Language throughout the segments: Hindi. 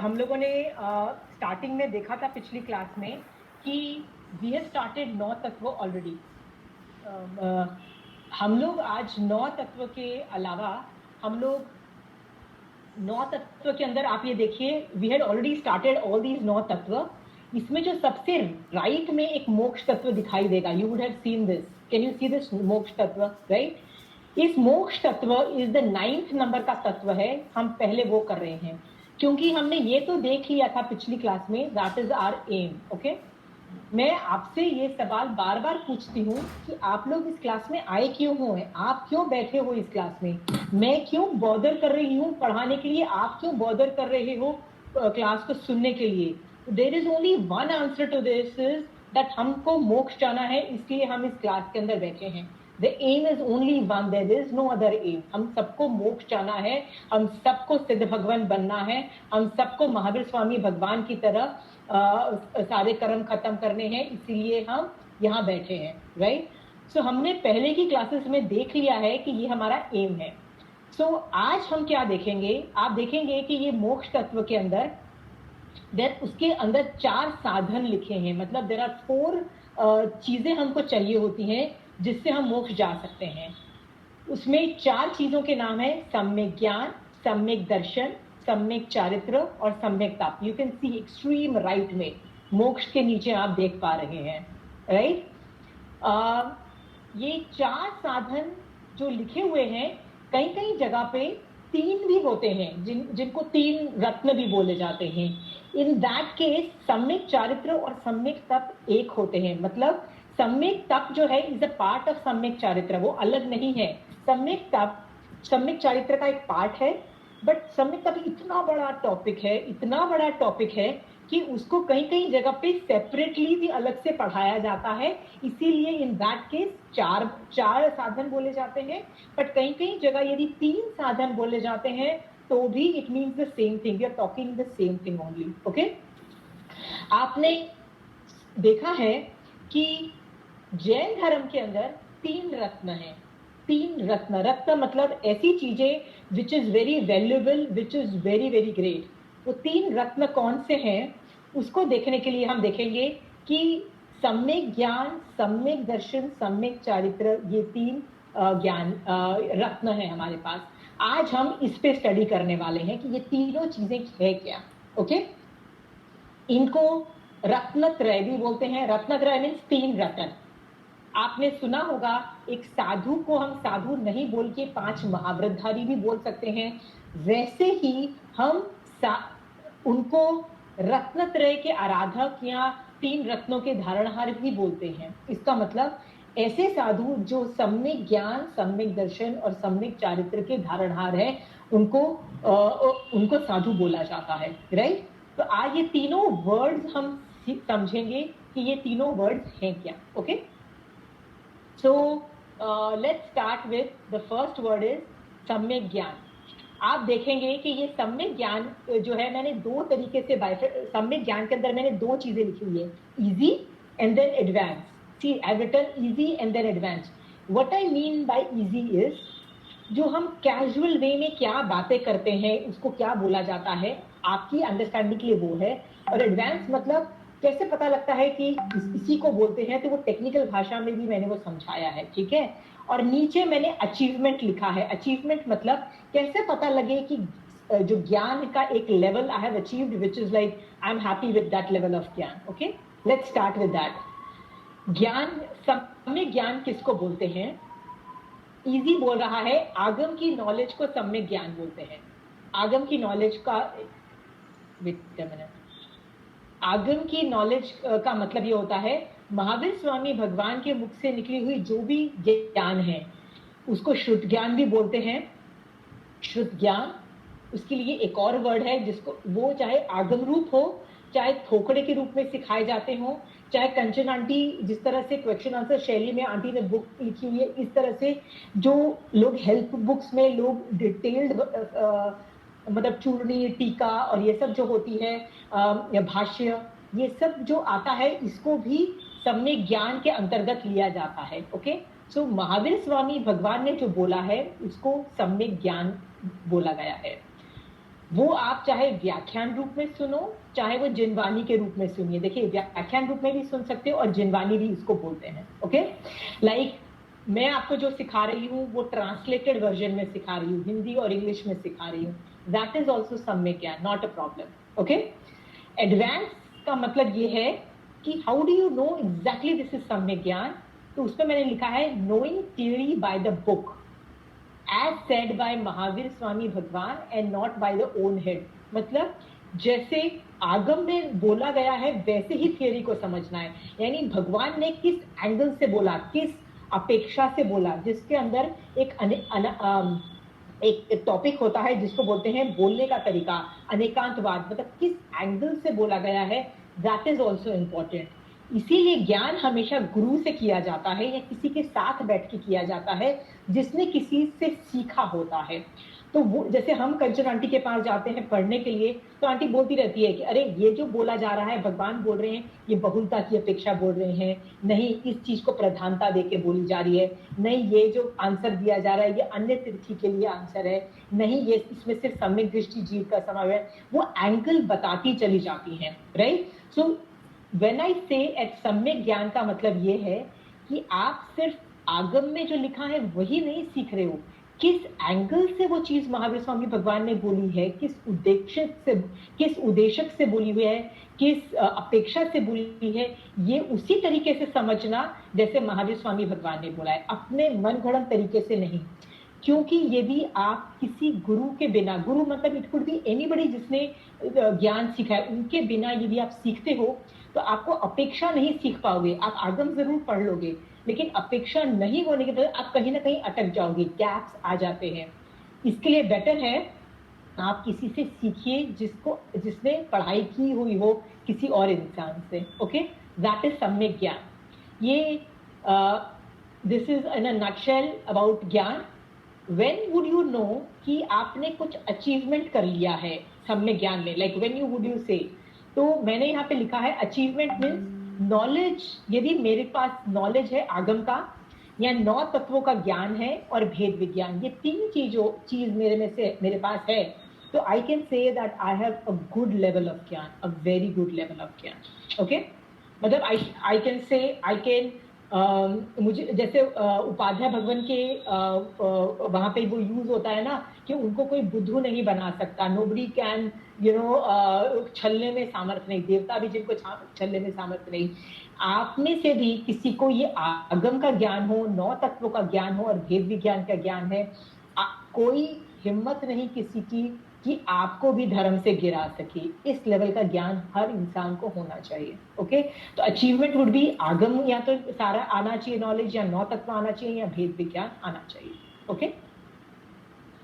हम लोगों ने स्टार्टिंग में देखा था पिछली क्लास में कि वी हैव स्टार्टेड 9 तत्व ऑलरेडी। हम लोग आज 9 तत्व के अलावा हम लोग 9 तत्व के अंदर आप ये देखिए, we had already started all these 9 तत्व। इसमें जो सबसे राइट में एक मोक्ष तत्व दिखाई देगा, you would have seen this. Can you see this मोक्ष तत्व, राइट? इस मोक्ष तत्व इज द 9th नंबर का तत्व है। हम पहले वो कर रहे हैं क्योंकि हमने ये तो देख लिया था पिछली क्लास में, that is our aim. Okay, मैं आपसे ये सवाल बार बार पूछती हूँ कि आप लोग इस क्लास में आए क्यों हो, आप क्यों बैठे हो इस क्लास में, मैं क्यों बॉदर कर रही हूँ पढ़ाने के लिए, आप क्यों बॉदर कर रहे हो क्लास को सुनने के लिए। There is only one answer to this, is that हमको मोक्ष जाना है, इसलिए हम इस क्लास के अंदर बैठे हैं। The aim is only one, there is no other aim. हम सबको मोक्ष जाना है, हम सबको सिद्ध भगवान बनना है, हम सबको महावीर स्वामी भगवान की तरह सारे कर्म खत्म करने हैं, इसीलिए हम यहाँ बैठे हैं, राइट? सो हमने पहले की क्लासेस में देख लिया है कि ये हमारा एम है। सो आज हम क्या देखेंगे, आप देखेंगे कि ये मोक्ष तत्व के अंदर उसके अंदर 4 साधन लिखे हैं, मतलब देयर आर 4 चीजें हमको चाहिए होती हैं जिससे हम मोक्ष जा सकते हैं। उसमें 4 चीजों के नाम है सम्यक ज्ञान, सम्यक दर्शन, सम्यक चारित्र और सम्यक तप। You can see extreme right में मोक्ष के नीचे आप देख पा रहे हैं, राइट? ये 4 साधन जो लिखे हुए हैं, कई कई जगह पे 3 भी होते हैं, जिनको 3 रत्न भी बोले जाते हैं। इन दैट केस सम्यक चारित्र और सम्यक तप एक होते हैं, मतलब सम्यक तप जो है इज अ पार्ट ऑफ सम्यक चारित्र, वो अलग नहीं है। सम्यक तप सम्यक चारित्र का एक पार्ट है, बट सम्यक तप इतना बड़ा टॉपिक है, इतना बड़ा टॉपिक है कि उसको कई कई जगह पे सेपरेटली भी अलग से पढ़ाया जाता है। इसीलिए इन दैट केस 4 साधन बोले जाते हैं, बट कई कई जगह यदि 3 साधन बोले जाते हैं तो भी it means the same thing, we are talking the same thing only. Okay, आपने देखा है कि जैन धर्म के अंदर 3 रत्न हैं। 3 रत्न, रत्न मतलब ऐसी चीजें which is very valuable, which is very very great. वो 3 रत्न कौन से हैं उसको देखने के लिए हम देखेंगे कि सम्यक ज्ञान, सम्यक दर्शन, सम्यक चारित्र, ये 3 ज्ञान रत्न है हमारे पास। आज हम इस पे स्टडी करने वाले हैं कि ये तीनों चीजें है क्या। ओके, इनको रत्नत्रय भी बोलते हैं। रत्नत्रय मीन्स 3 रत्न। आपने सुना होगा एक साधु को हम साधु नहीं बोल के 5 महाव्रतधारी भी बोल सकते हैं, वैसे ही हम उनको रत्नत्रय के आराधक या 3 रत्नों के धारणहार भी बोलते हैं। इसका मतलब ऐसे साधु जो सम्यक ज्ञान, सम्यक दर्शन और सम्यक चारित्र के धारणहार है, उनको साधु बोला जाता है, राइट? तो आज ये तीनों वर्ड्स हम समझेंगे कि ये तीनों वर्ड्स हैं क्या। Okay, so let's start with the first word is samyak ज्ञान। आप देखेंगे कि ये सम्यक ज्ञान जो है, मैंने 2 तरीके से सम्यक ज्ञान के अंदर मैंने 2 चीजें लिखी हुई है, easy and then advance. See, I have written easy and then advance. What I mean by easy is जो हम कैजुअल वे में क्या बातें करते हैं उसको क्या बोला जाता है, आपकी अंडरस्टैंडिंग के लिए वो है। और एडवांस मतलब कैसे पता लगता है कि इसी को बोलते हैं, तो वो टेक्निकल भाषा में भी मैंने वो समझाया है, ठीक है? और नीचे मैंने अचीवमेंट लिखा है। अचीवमेंट मतलब कैसे पता लगे कि जो ज्ञान का एक level I have achieved which is like I am happy with that level of gyan. Okay, let's start with that. Gyan, samyak ज्ञान किसको बोलते हैं? इजी बोल रहा है, आगम की नॉलेज को सम्यक ज्ञान बोलते हैं। आगम की नॉलेज का आगम की नॉलेज का मतलब ये होता है महावीर स्वामी भगवान के मुख से निकली हुई जो भी ज्ञान है उसको श्रुत ज्ञान भी बोलते हैं। श्रुत ज्ञान, उसके लिए एक और वर्ड है जिसको, वो चाहे आगम रूप हो, चाहे थोकड़े के रूप में सिखाए जाते हो, चाहे कंचन आंटी जिस तरह से क्वेश्चन आंसर शैली में आंटी ने बुक लिखी हुई है, इस तरह से जो लोग हेल्प बुक्स में लोग डिटेल्ड मतलब चूर्णी, टीका और ये सब जो होती है या भाष्य, ये सब जो आता है इसको भी सम्यक ज्ञान के अंतर्गत लिया जाता है। ओके, सो महावीर स्वामी भगवान ने जो बोला है उसको सम्यक ज्ञान बोला गया है। वो आप चाहे व्याख्यान रूप में सुनो, चाहे वो जिनवानी के रूप में सुनिए। देखिए, व्याख्यान रूप में भी सुन सकते हो और जिनवानी भी इसको बोलते हैं। ओके, लाइक मैं आपको जो सिखा रही हूँ वो ट्रांसलेटेड वर्जन में सिखा रही हूँ, हिंदी और इंग्लिश में सिखा रही हूँ, that is also samyak gyan, not a problem. Okay, advance का मतलब ये है कि how do you know exactly this is samyak gyan. तो उसमें मैंने लिखा है knowing theory by the book as said by Mahavir Swami Bhagwan and not by the own head. मतलब जैसे आगम में बोला गया है वैसे ही थियरी को समझना है, यानी भगवान ने किस एंगल से बोला, किस अपेक्षा से बोला, जिसके अंदर एक टॉपिक होता है जिसको बोलते हैं बोलने का तरीका, अनेकांतवाद, मतलब किस एंगल से बोला गया है, दैट इज ऑल्सो इम्पोर्टेंट। इसीलिए ज्ञान हमेशा गुरु से किया जाता है या किसी के साथ बैठ के किया जाता है जिसने किसी से सीखा होता है। तो वो जैसे हम कंचन आंटी के पास जाते हैं पढ़ने के लिए, तो आंटी बोलती रहती है कि अरे ये जो बोला जा रहा है भगवान बोल रहे हैं, ये बहुलता की अपेक्षा बोल रहे हैं, नहीं इस चीज को प्रधानता देके बोली जा रही है, नहीं ये जो आंसर दिया जा रहा है ये अन्य तिथि के लिए आंसर है, नहीं ये इसमें सिर्फ सम्यक दृष्टि जीव का समावेश, वो एंगल बताती चली जाती हैं, राइट। सो व्हेन आई से एट सम्यक ज्ञान का मतलब ये है कि आप सिर्फ आगम में जो लिखा है वही नहीं सीख रहे हो, किस एंगल से वो चीज महावीर स्वामी भगवान ने बोली है, किस उद्देश्य से बोली हुई है, किस अपेक्षा से बोली है, ये उसी तरीके से समझना जैसे महावीर स्वामी भगवान ने बोला है, अपने मन गढ़ंत तरीके से नहीं। क्योंकि यदि आप किसी गुरु के बिना, गुरु मतलब इट कुड बी एनीबडी जिसने ज्ञान सीखा है, उनके बिना यदि आप सीखते हो तो आपको अपेक्षा नहीं सीख पाओगे। आप आगम जरूर पढ़ लोगे, लेकिन अपेक्षा नहीं होने के बाद आप कहीं ना कहीं अटक जाओगे, गैप्स आ जाते हैं। इसके लिए बेटर है आप किसी से सीखिए जिसने पढ़ाई की हुई हो किसी और इंसान से। ओके, दैट इज सम्यक ज्ञान। ये this is in a nutshell about ज्ञान। व्हेन वुड यू नो कि आपने कुछ अचीवमेंट कर लिया है सम्यक ज्ञान में, like when you would you से। तो मैंने यहाँ पे लिखा है अचीवमेंट मीन्स नॉलेज। यदि मेरे पास नॉलेज है आगम का या 9 तत्वों का ज्ञान है और भेद विज्ञान, ये तीन चीज मेरे पास है, तो I can say that I have a good level of gyan, a very good level of gyan. Okay, मतलब आई कैन से आई कैन मुझे जैसे उपाध्याय भगवान के वहां पे वो यूज होता है ना कि उनको कोई बुद्धू नहीं बना सकता, नोबडी कैन छलने में सामर्थ्य नहीं, देवता भी जिनको छलने में सामर्थ्य नहीं। आप में से भी किसी को ये आगम का ज्ञान हो, 9 तत्वों का ज्ञान हो और भेद विज्ञान का ज्ञान है, कोई हिम्मत नहीं किसी की कि आपको भी धर्म से गिरा सके। इस लेवल का ज्ञान हर इंसान को होना चाहिए। ओके, तो अचीवमेंट वुड बी आगम या तो सारा आना चाहिए नॉलेज, या 9 तत्व आना चाहिए, या भेद विज्ञान आना चाहिए। Okay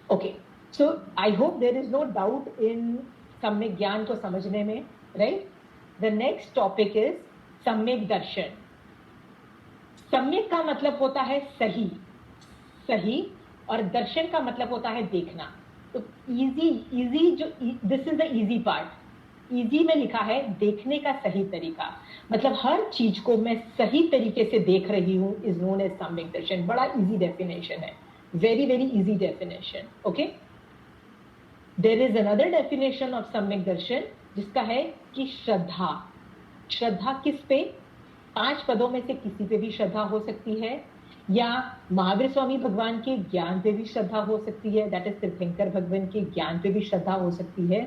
okay, so I hope there is no doubt in सम्यक ज्ञान को समझने में, right. The next topic is सम्यक दर्शन। सम्यक का मतलब होता है सही, सही, और दर्शन का मतलब होता है देखना। तो इजी जो this is the easy part. Easy में लिखा है देखने का सही तरीका, मतलब हर चीज को मैं सही तरीके से देख रही हूं इज नोन एज सम्यक दर्शन। बड़ा इजी डेफिनेशन है, very very easy definition. Okay, there is another definition of सम्यक दर्शन जिसका है कि श्रद्धा। श्रद्धा किस पे? 5 पदों में से किसी पे भी श्रद्धा हो सकती है, या महावीर स्वामी भगवान के ज्ञान पे भी श्रद्धा हो सकती है, दैट इज तीर्थंकर भगवान के ज्ञान पे भी श्रद्धा हो सकती है।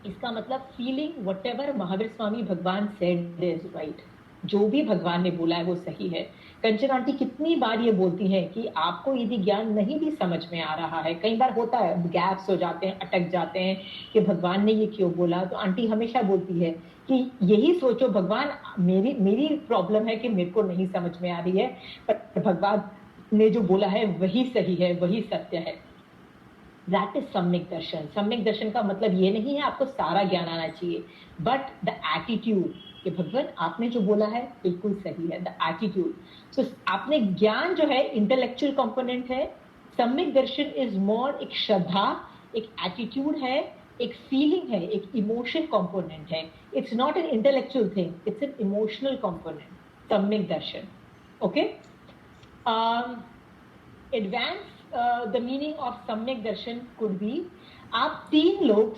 इसका मतलब फीलिंग व्हाटएवर महावीर स्वामी भगवान सेड इज राइट, जो भी भगवान ने बोला है वो सही है। कंचन आंटी कितनी बार ये बोलती हैं कि आपको यदि ज्ञान नहीं भी समझ में आ रहा है, कई बार होता है गैप्स हो जाते हैं, अटक जाते हैं कि भगवान ने ये क्यों बोला, तो आंटी हमेशा बोलती है कि यही सोचो भगवान मेरी प्रॉब्लम है कि मेरे को नहीं समझ में आ रही है, पर भगवान ने जो बोला है वही सही है, वही सत्य है। दैट इज सम्यक दर्शन। सम्यक दर्शन का मतलब ये नहीं है आपको सारा ज्ञान आना चाहिए, बट द एटीट्यूड कि भगवान आपने जो बोला है बिल्कुल सही है, द एटीट्यूड। सो आपने ज्ञान जो है इंटेलेक्चुअल कंपोनेंट है, सम्यक दर्शन इज मोर एक श्रद्धा, एक एटीट्यूड है, एक फीलिंग है, एक इमोशन कंपोनेंट है। It's not an intellectual thing, it's an emotional component, samyak darshan. Okay, advance the meaning of सम्यक दर्शन कुड बी, आप तीन लोग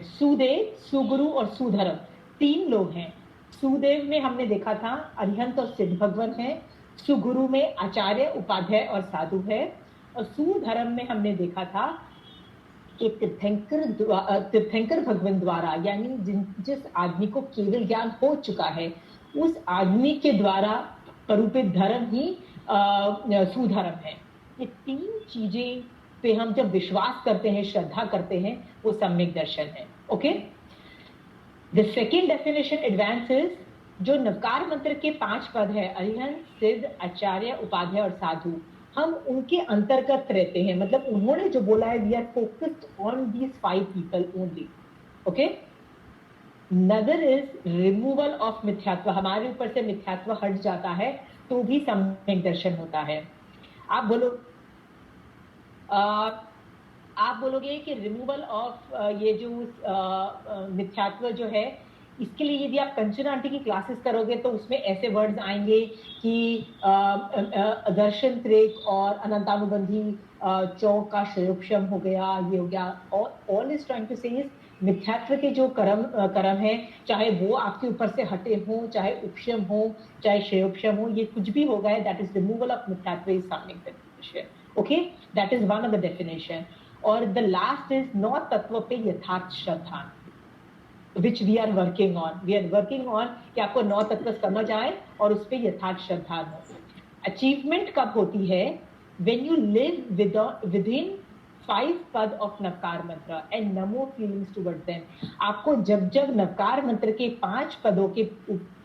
सुदेव, सुगुरु और सुधर्म, तीन लोग हैं। सुदेव में हमने देखा था अरिहंत और सिद्ध भगवान है, सुगुरु में आचार्य, उपाध्याय और साधु है, और सुधर्म में हमने देखा था कि तीर्थंकर भगवान द्वारा, यानी जिस आदमी को केवल ज्ञान हो चुका है उस आदमी के द्वारा प्ररूपित धर्म ही सुधर्म है। ये तीन चीजें पे हम जब विश्वास करते हैं, श्रद्धा करते हैं, वो सम्यक दर्शन है। Okay, the second definition advance is, जो नवकार मंत्र के 5 पद है, अरिहंत, सिद्ध, आचार्य, उपाध्याय और साधु, हम उनके अंतर्गत रहते हैं। मतलब उन्होंने जो बोला है, we are focused on these 5 people only. Okay, another is removal of मिथ्यात्व, हमारे ऊपर से मिथ्यात्व हट जाता है तो भी सम्यक दर्शन होता है। आप बोलोगे कि रिमूवल ऑफ ये जो मिथ्यात्व जो है, इसके लिए यदि आप कंचन आंटी की क्लासेस करोगे तो उसमें ऐसे वर्ड्स आएंगे कि दर्शन त्रेक और अनंतानुबंधी चौक का श्रेयोपशम हो गया, ये हो गया। ऑल इज ट्राइंग टू से इज मिथ्यात्व के जो कर्म है, चाहे वो आपके ऊपर से हटे हो, चाहे उपशम हो, चाहे श्रेयोपशम हो, ये कुछ भी हो गया, that is removal of mithyatva is सम्यक darshan. Okay, that is one of the definition. और द लास्ट इज नौ तत्व पे यथार्थ श्रद्धा, which we are working on. We are working on कि आपको 9 तत्व समझ आए और उस पर यथार्थ श्रद्धा हो। अचीवमेंट कब होती है? when you live within 5 पद ऑफ नवकार मंत्र and NaMo feelings towards them. आपको जब जब नवकार मंत्र के 5 पदों के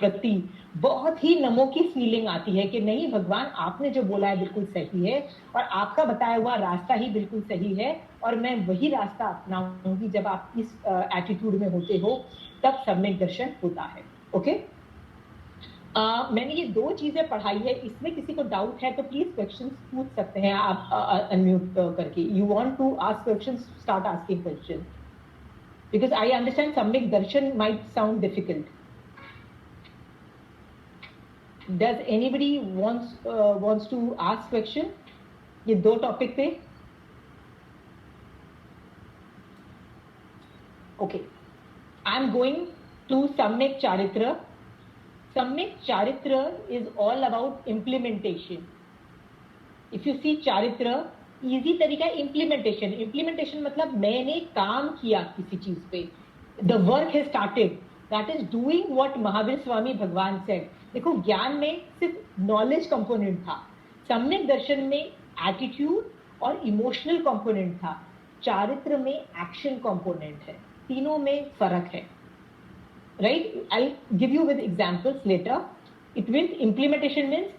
प्रति बहुत ही नमो की फीलिंग आती है कि नहीं भगवान, आपने जो बोला है बिल्कुल सही है और आपका बताया हुआ रास्ता ही बिल्कुल सही है और मैं वही रास्ता अपनाऊंगी, जब आप इस एटीट्यूड में होते हो तब सम्यक दर्शन होता है। ओके, मैंने ये 2 चीजें पढ़ाई है, इसमें किसी को डाउट है तो प्लीज क्वेश्चंस पूछ सकते हैं आप अनम्यूट करके। You want to ask questions, start asking question, because I understand samyak darshan might sound difficult. Does anybody wants to ask question ये 2 टॉपिक पे? Okay, I am going to samyak charitra. सम्यक चारित्र is all about implementation. If you see चारित्र, easy तरीका implementation. Implementation मतलब मैंने काम किया किसी चीज पे, the work has started. That is doing what Mahavir Swami भगवान said. देखो, ज्ञान में सिर्फ knowledge component था, सम्यक दर्शन में attitude और emotional component था, चारित्र में action component है। तीनों में फर्क है। Right? I'll give you with examples later. It means implementation means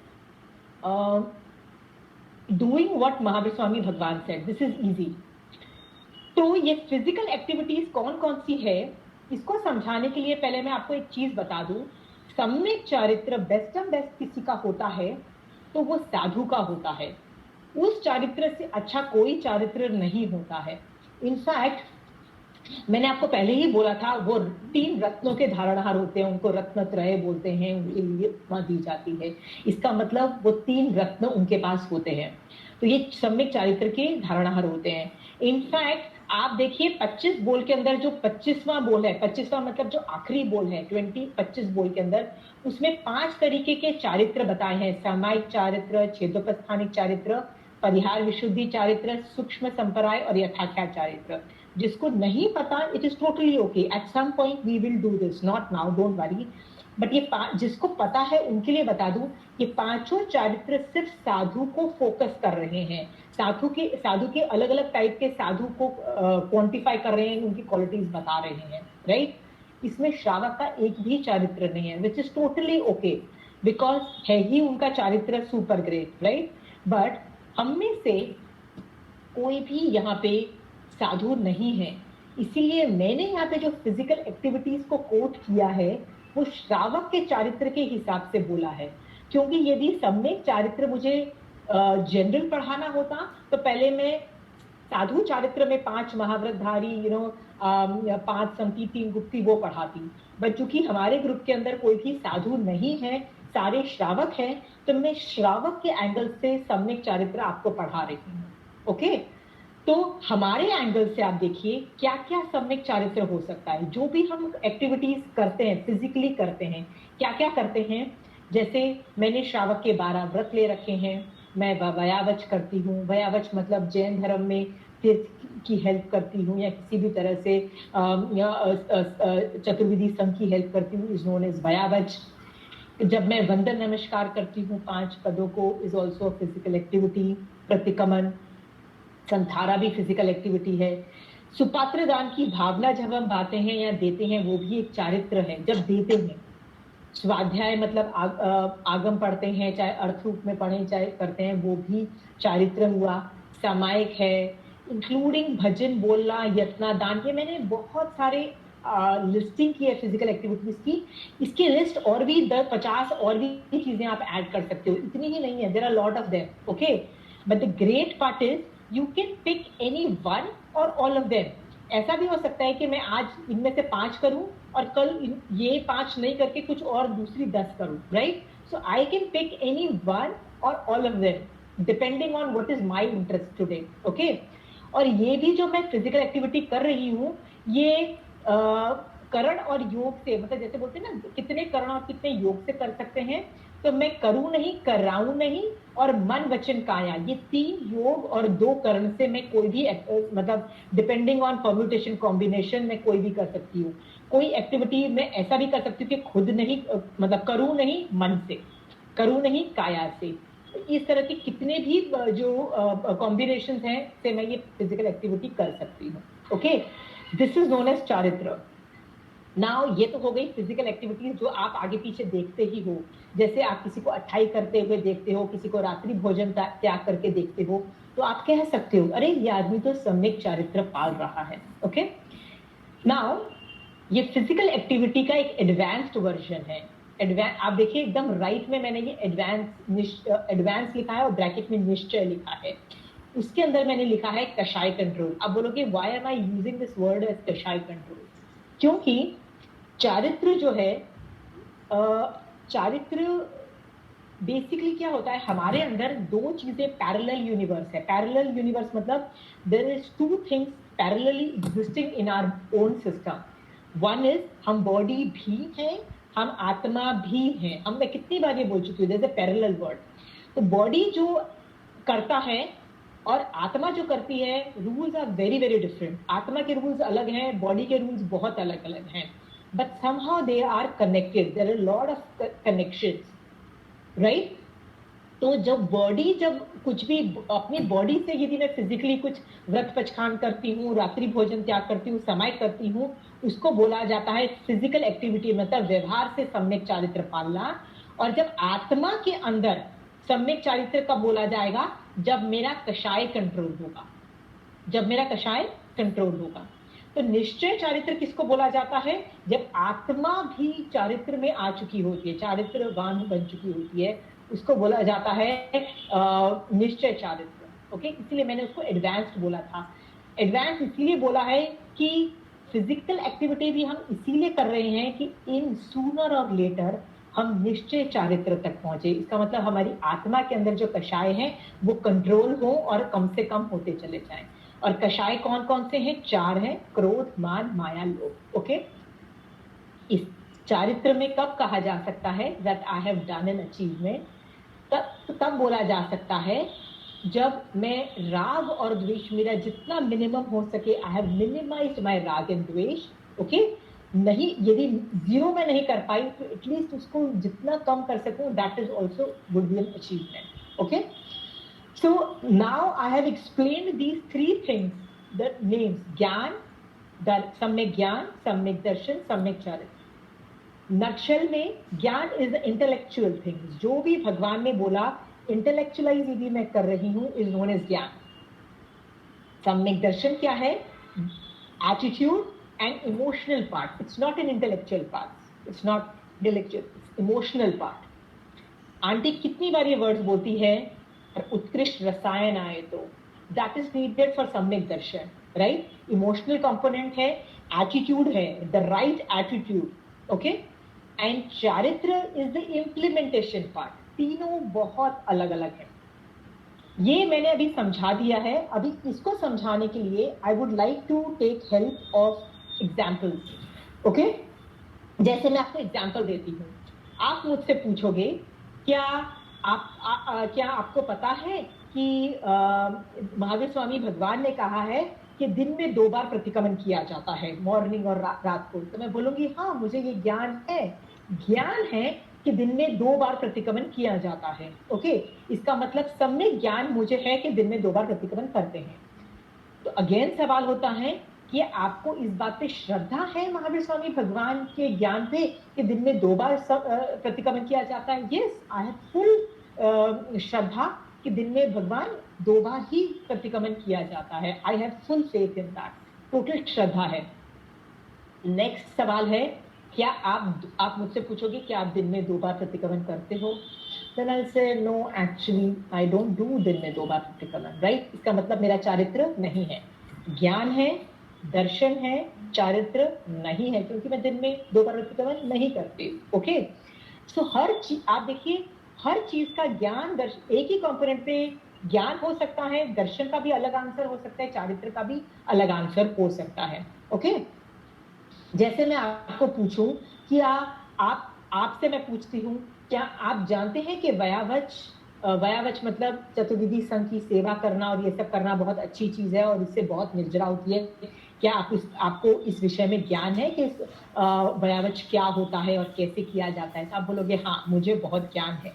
doing what Mahavir Swami Bhagwan said. This is easy. तो ये फिजिकल एक्टिविटीज कौन कौन सी है, इसको समझाने के लिए पहले मैं आपको एक चीज बता दूं। सम्यक चारित्र बेस्ट ऑफ बेस्ट किसी का होता है तो वो साधु का होता है। उस चारित्र से अच्छा कोई चारित्र नहीं होता है। इनफैक्ट मैंने आपको पहले ही बोला था, वो 3 रत्नों के धारणहार होते हैं, उनको रत्नत्रय बोलते हैं, उनके लिए उपमा दी जाती है। इसका मतलब वो 3 रत्न उनके पास होते हैं, तो ये सम्यक चारित्र के धारणहार होते हैं। इनफैक्ट आप देखिए 25 बोल के अंदर जो 25वां बोल है, 25वां मतलब जो आखिरी बोल है 25 बोल के अंदर, उसमें 5 तरीके के चारित्र बताए हैं। सामायिक चारित्र, छेदोपस्थानिक चारित्र, परिहार विशुद्धि चारित्र, सूक्ष्म संपराय और यथाख्यात चारित्र। जिसको नहीं पता, it is totally okay, at some point we will do this, not now, don't worry. But ये जिसको पता है उनके लिए बता दूं, ये 5 चारित्र सिर्फ साधु को फोकस कर रहे हैं। साधु के अलग अलग टाइप के साधु को क्वांटिफाई कर रहे हैं, उनकी क्वालिटीज बता रहे हैं, राइट? इसमें श्रावक का एक भी चारित्र नहीं है, which is totally okay, because है ही उनका चारित्र सुपर ग्रेट, राइट? बट हम में से कोई भी यहाँ पे साधु नहीं है, इसीलिए मैंने यहाँ पे जो फिजिकल एक्टिविटीज को कोट किया है वो श्रावक के चारित्र के हिसाब से बोला है। क्योंकि यदि सम्यक चारित्र मुझे जनरल पढ़ाना होता तो पहले मैं साधु चारित्र में 5 महाव्रतधारी, 5 संति 3 गुप्ती वो पढ़ाती। बट चूंकि हमारे ग्रुप के अंदर कोई भी साधु नहीं है, सारे श्रावक हैं, तो मैं श्रावक के एंगल से सम्यक चारित्र आपको पढ़ा रही हूँ। ओके, तो हमारे एंगल से आप देखिए क्या क्या सम्यक चारित्र हो सकता है। जो भी हम एक्टिविटीज करते हैं, फिजिकली करते हैं, क्या क्या करते हैं, जैसे मैंने श्रावक के 12 व्रत ले रखे हैं, मैं वयावच करती हूँ। वयावच मतलब जैन धर्म में तीर्थ की हेल्प करती हूँ या किसी भी तरह से चतुर्विधि संघ की हेल्प करती हूँ, इज नोन एज वयावच। जब मैं वंदन नमस्कार करती हूँ 5 पदों को, इज ऑल्सो फिजिकल एक्टिविटी। प्रतिकमन, संथारा भी फिजिकल एक्टिविटी है। सुपात्र दान की भावना जब हम बातें हैं या देते हैं, वो भी एक चारित्र है जब देते हैं। स्वाध्याय मतलब आगम पढ़ते हैं, चाहे अर्थ रूप में पढ़े चाहे करते हैं, वो भी चारित्र हुआ। सामायिक है, इंक्लूडिंग भजन बोलना, यत्ना, दान। ये मैंने बहुत सारे लिस्टिंग की है फिजिकल एक्टिविटीज की। इसकी लिस्ट और भी 10-50 और भी चीजें आप ऐड कर सकते हो, इतनी ही नहीं है, there are lot of them. Okay, but the great part is you can pick any one or all of them. ऐसा भी हो सकता है कि मैं आज इनमें से 5 करूं और कल ये 5 नहीं करके कुछ और दूसरी 10 करूं, right? So I can pick any one or all of them depending on what is my interest today. Okay, और ये भी जो मैं फिजिकल एक्टिविटी कर रही हूँ, ये करण और योग से, मतलब जैसे बोलते हैं ना कितने करण और कितने योग से कर सकते हैं, तो मैं करूं नहीं, कराऊं नहीं, और मन वचन काया, ये 3 योग और 2 करण से मैं कोई भी मतलब डिपेंडिंग ऑन परम्यूटेशन कॉम्बिनेशन में कोई भी कर सकती हूँ। कोई एक्टिविटी में ऐसा भी कर सकती हूँ कि खुद नहीं, मतलब करूं नहीं मन से, करूं नहीं काया से। इस तरह के कितने भी जो कॉम्बिनेशन हैं से मैं ये फिजिकल एक्टिविटी कर सकती हूँ। Okay, this is known as चारित्र। नाउ ये तो हो गई फिजिकल एक्टिविटीज जो आप आगे पीछे देखते ही हो। जैसे आप किसी को अट्ठाई करते हुए देखते हो, किसी को रात्रि भोजन त्याग करके देखते हो, तो आप कह सकते हो अरे ये आदमी तो सम्यक चारित्र पाल रहा है। ओके, नाउ ये फिजिकल एक्टिविटी का एक एडवांस्ड वर्जन है। आप देखिए एकदम राइट में मैंने ये एडवांस लिखा है और ब्रैकेट में निश्चय लिखा है। उसके अंदर मैंने लिखा है कषाय कंट्रोल। अब बोलोगे why am I using this word as कषाय कंट्रोल? क्योंकि चारित्र जो है, चारित्र बेसिकली क्या होता है, हमारे अंदर 2 चीजें पैरेलल यूनिवर्स है। पैरेलल यूनिवर्स मतलब there is 2 things parallelly existing in our own system. One is हम बॉडी भी हैं, हम आत्मा भी हैं। हम मैं कितनी बार ये बोल चुकी हूँ, there is a parallel word. तो बॉडी जो करता है और आत्मा जो करती है, rules are very very different. आत्मा के रूल्स अलग हैं, बॉडी के रूल्स बहुत अलग अलग हैं, but somehow they are connected. There are a lot of connections, right? तो जब बॉडी, जब कुछ भी अपनी बॉडी से यदि मैं फिजिकली कुछ व्रत पचखान करती हूँ, रात्रि भोजन त्याग करती हूँ, समय करती हूँ, उसको बोला जाता है फिजिकल एक्टिविटी, मतलब व्यवहार से सम्यक चारित्र पालना। और जब आत्मा के अंदर सम्यक चारित्र कब बोला जाएगा? जब मेरा कषाय कंट्रोल होगा, जब मेरा कषाय कंट्रोल होगा। तो निश्चय चारित्र किसको बोला जाता है? जब आत्मा भी चारित्र में आ चुकी होती है, चारित्रवान बन चुकी होती है, उसको बोला जाता है निश्चय चारित्र। ओके, इसलिए मैंने उसको एडवांस्ड बोला था। एडवांस इसलिए बोला है कि फिजिकल एक्टिविटी भी हम इसीलिए कर रहे हैं कि इन सूनर और लेटर हम निश्चय चारित्र तक पहुंचे। इसका मतलब हमारी आत्मा के अंदर जो कषाय है वो कंट्रोल हो और कम से कम होते चले जाएं। और कषाय कौन कौन से हैं? 4 हैं, क्रोध, मान, माया, लोभ। ओके, इस चारित्र में कब कहा जा सकता है that I have done an achievement? तब बोला जा सकता है जब मैं राग और द्वेष मेरा जितना मिनिमम हो सके, आई हैव मिनिमाइज्ड माय राग एंड द्वेष। ओके, नहीं, यदि 0 में नहीं कर पाई तो एटलीस्ट उसको जितना कम कर सकूं, that is also would be an achievement. Okay, so now I have explained these 3 things, the names ज्ञान, सम्यक ज्ञान, सम्यक दर्शन, सम्यक चारित्र। नक्शल में ज्ञान इज द इंटेलेक्चुअल थिंग्स, जो भी भगवान ने बोला इंटेलेक्चुअलाइज यदि मैं कर रही हूं, इज नोन एज ज्ञान। सम्यक दर्शन क्या है? Attitude and emotional part. It's not an intellectual part, it's not intellectual, it's emotional part. Aunty कितनी बार ये वर्ड्स बोलती है, उत्कृष्ट रसायन आए तो दैट इज नीडेड फॉर सम्यक दर्शन, राइट? इमोशनल कंपोनेंट है, एटीट्यूड है, the right attitude. Okay, and चारित्र इज द इम्प्लीमेंटेशन पार्ट। तीनों बहुत अलग अलग हैं। ये मैंने अभी समझा दिया है। अभी इसको समझाने के लिए I would like to take help of examples. Okay, जैसे मैं आपको एग्जाम्पल देती हूँ। आप मुझसे पूछोगे क्या क्या आपको पता है कि महावीर स्वामी भगवान ने कहा है कि दिन में 2 बार प्रतिक्रमण किया जाता है, मॉर्निंग और रात को। तो मैं बोलूंगी हाँ, मुझे ये ज्ञान है कि दिन में 2 बार प्रतिक्रमण किया जाता है। ओके, इसका मतलब सम्यक ज्ञान मुझे है कि दिन में 2 बार प्रतिक्रमण करते हैं। तो अगेन सवाल होता है कि आपको इस बात पे श्रद्धा है महावीर स्वामी भगवान के ज्ञान पे कि दिन में 2 बार प्रतिक्रमण किया जाता है? यस, आई हैव फुल श्रद्धा कि दिन में भगवान 2 बार ही प्रतिक्रमण किया जाता है। I have full faith in that, total श्रद्धा है। नेक्स्ट सवाल है, क्या आप मुझसे पूछोगे कि आप दिन में 2 बार प्रतिक्रमण करते हो? Then I'll say no, actually I don't do दिन में 2 बार प्रतिक्रमण, राइट? इसका मतलब मेरा चारित्र नहीं है। ज्ञान है, दर्शन है, चारित्र नहीं है, क्योंकि मैं दिन में 2 बार प्रतिक्रमण नहीं करती। ओके, सो हर चीज आप देखिए, हर चीज का ज्ञान दर्शन, एक ही कंपोनेंट पे ज्ञान हो सकता है, दर्शन का भी अलग आंसर हो सकता है, चारित्र का भी अलग आंसर हो सकता है। ओके, जैसे मैं आपको पूछूं कि आपसे मैं पूछती हूँ, क्या आप जानते हैं कि वयावच मतलब चतुर्विधि संघ की सेवा करना और ये सब करना बहुत अच्छी चीज है और इससे बहुत निर्जरा होती है? क्या आपको इस विषय में ज्ञान है कि वयावच क्या होता है और कैसे किया जाता है? तो आप बोलोगे हाँ, मुझे बहुत ज्ञान है।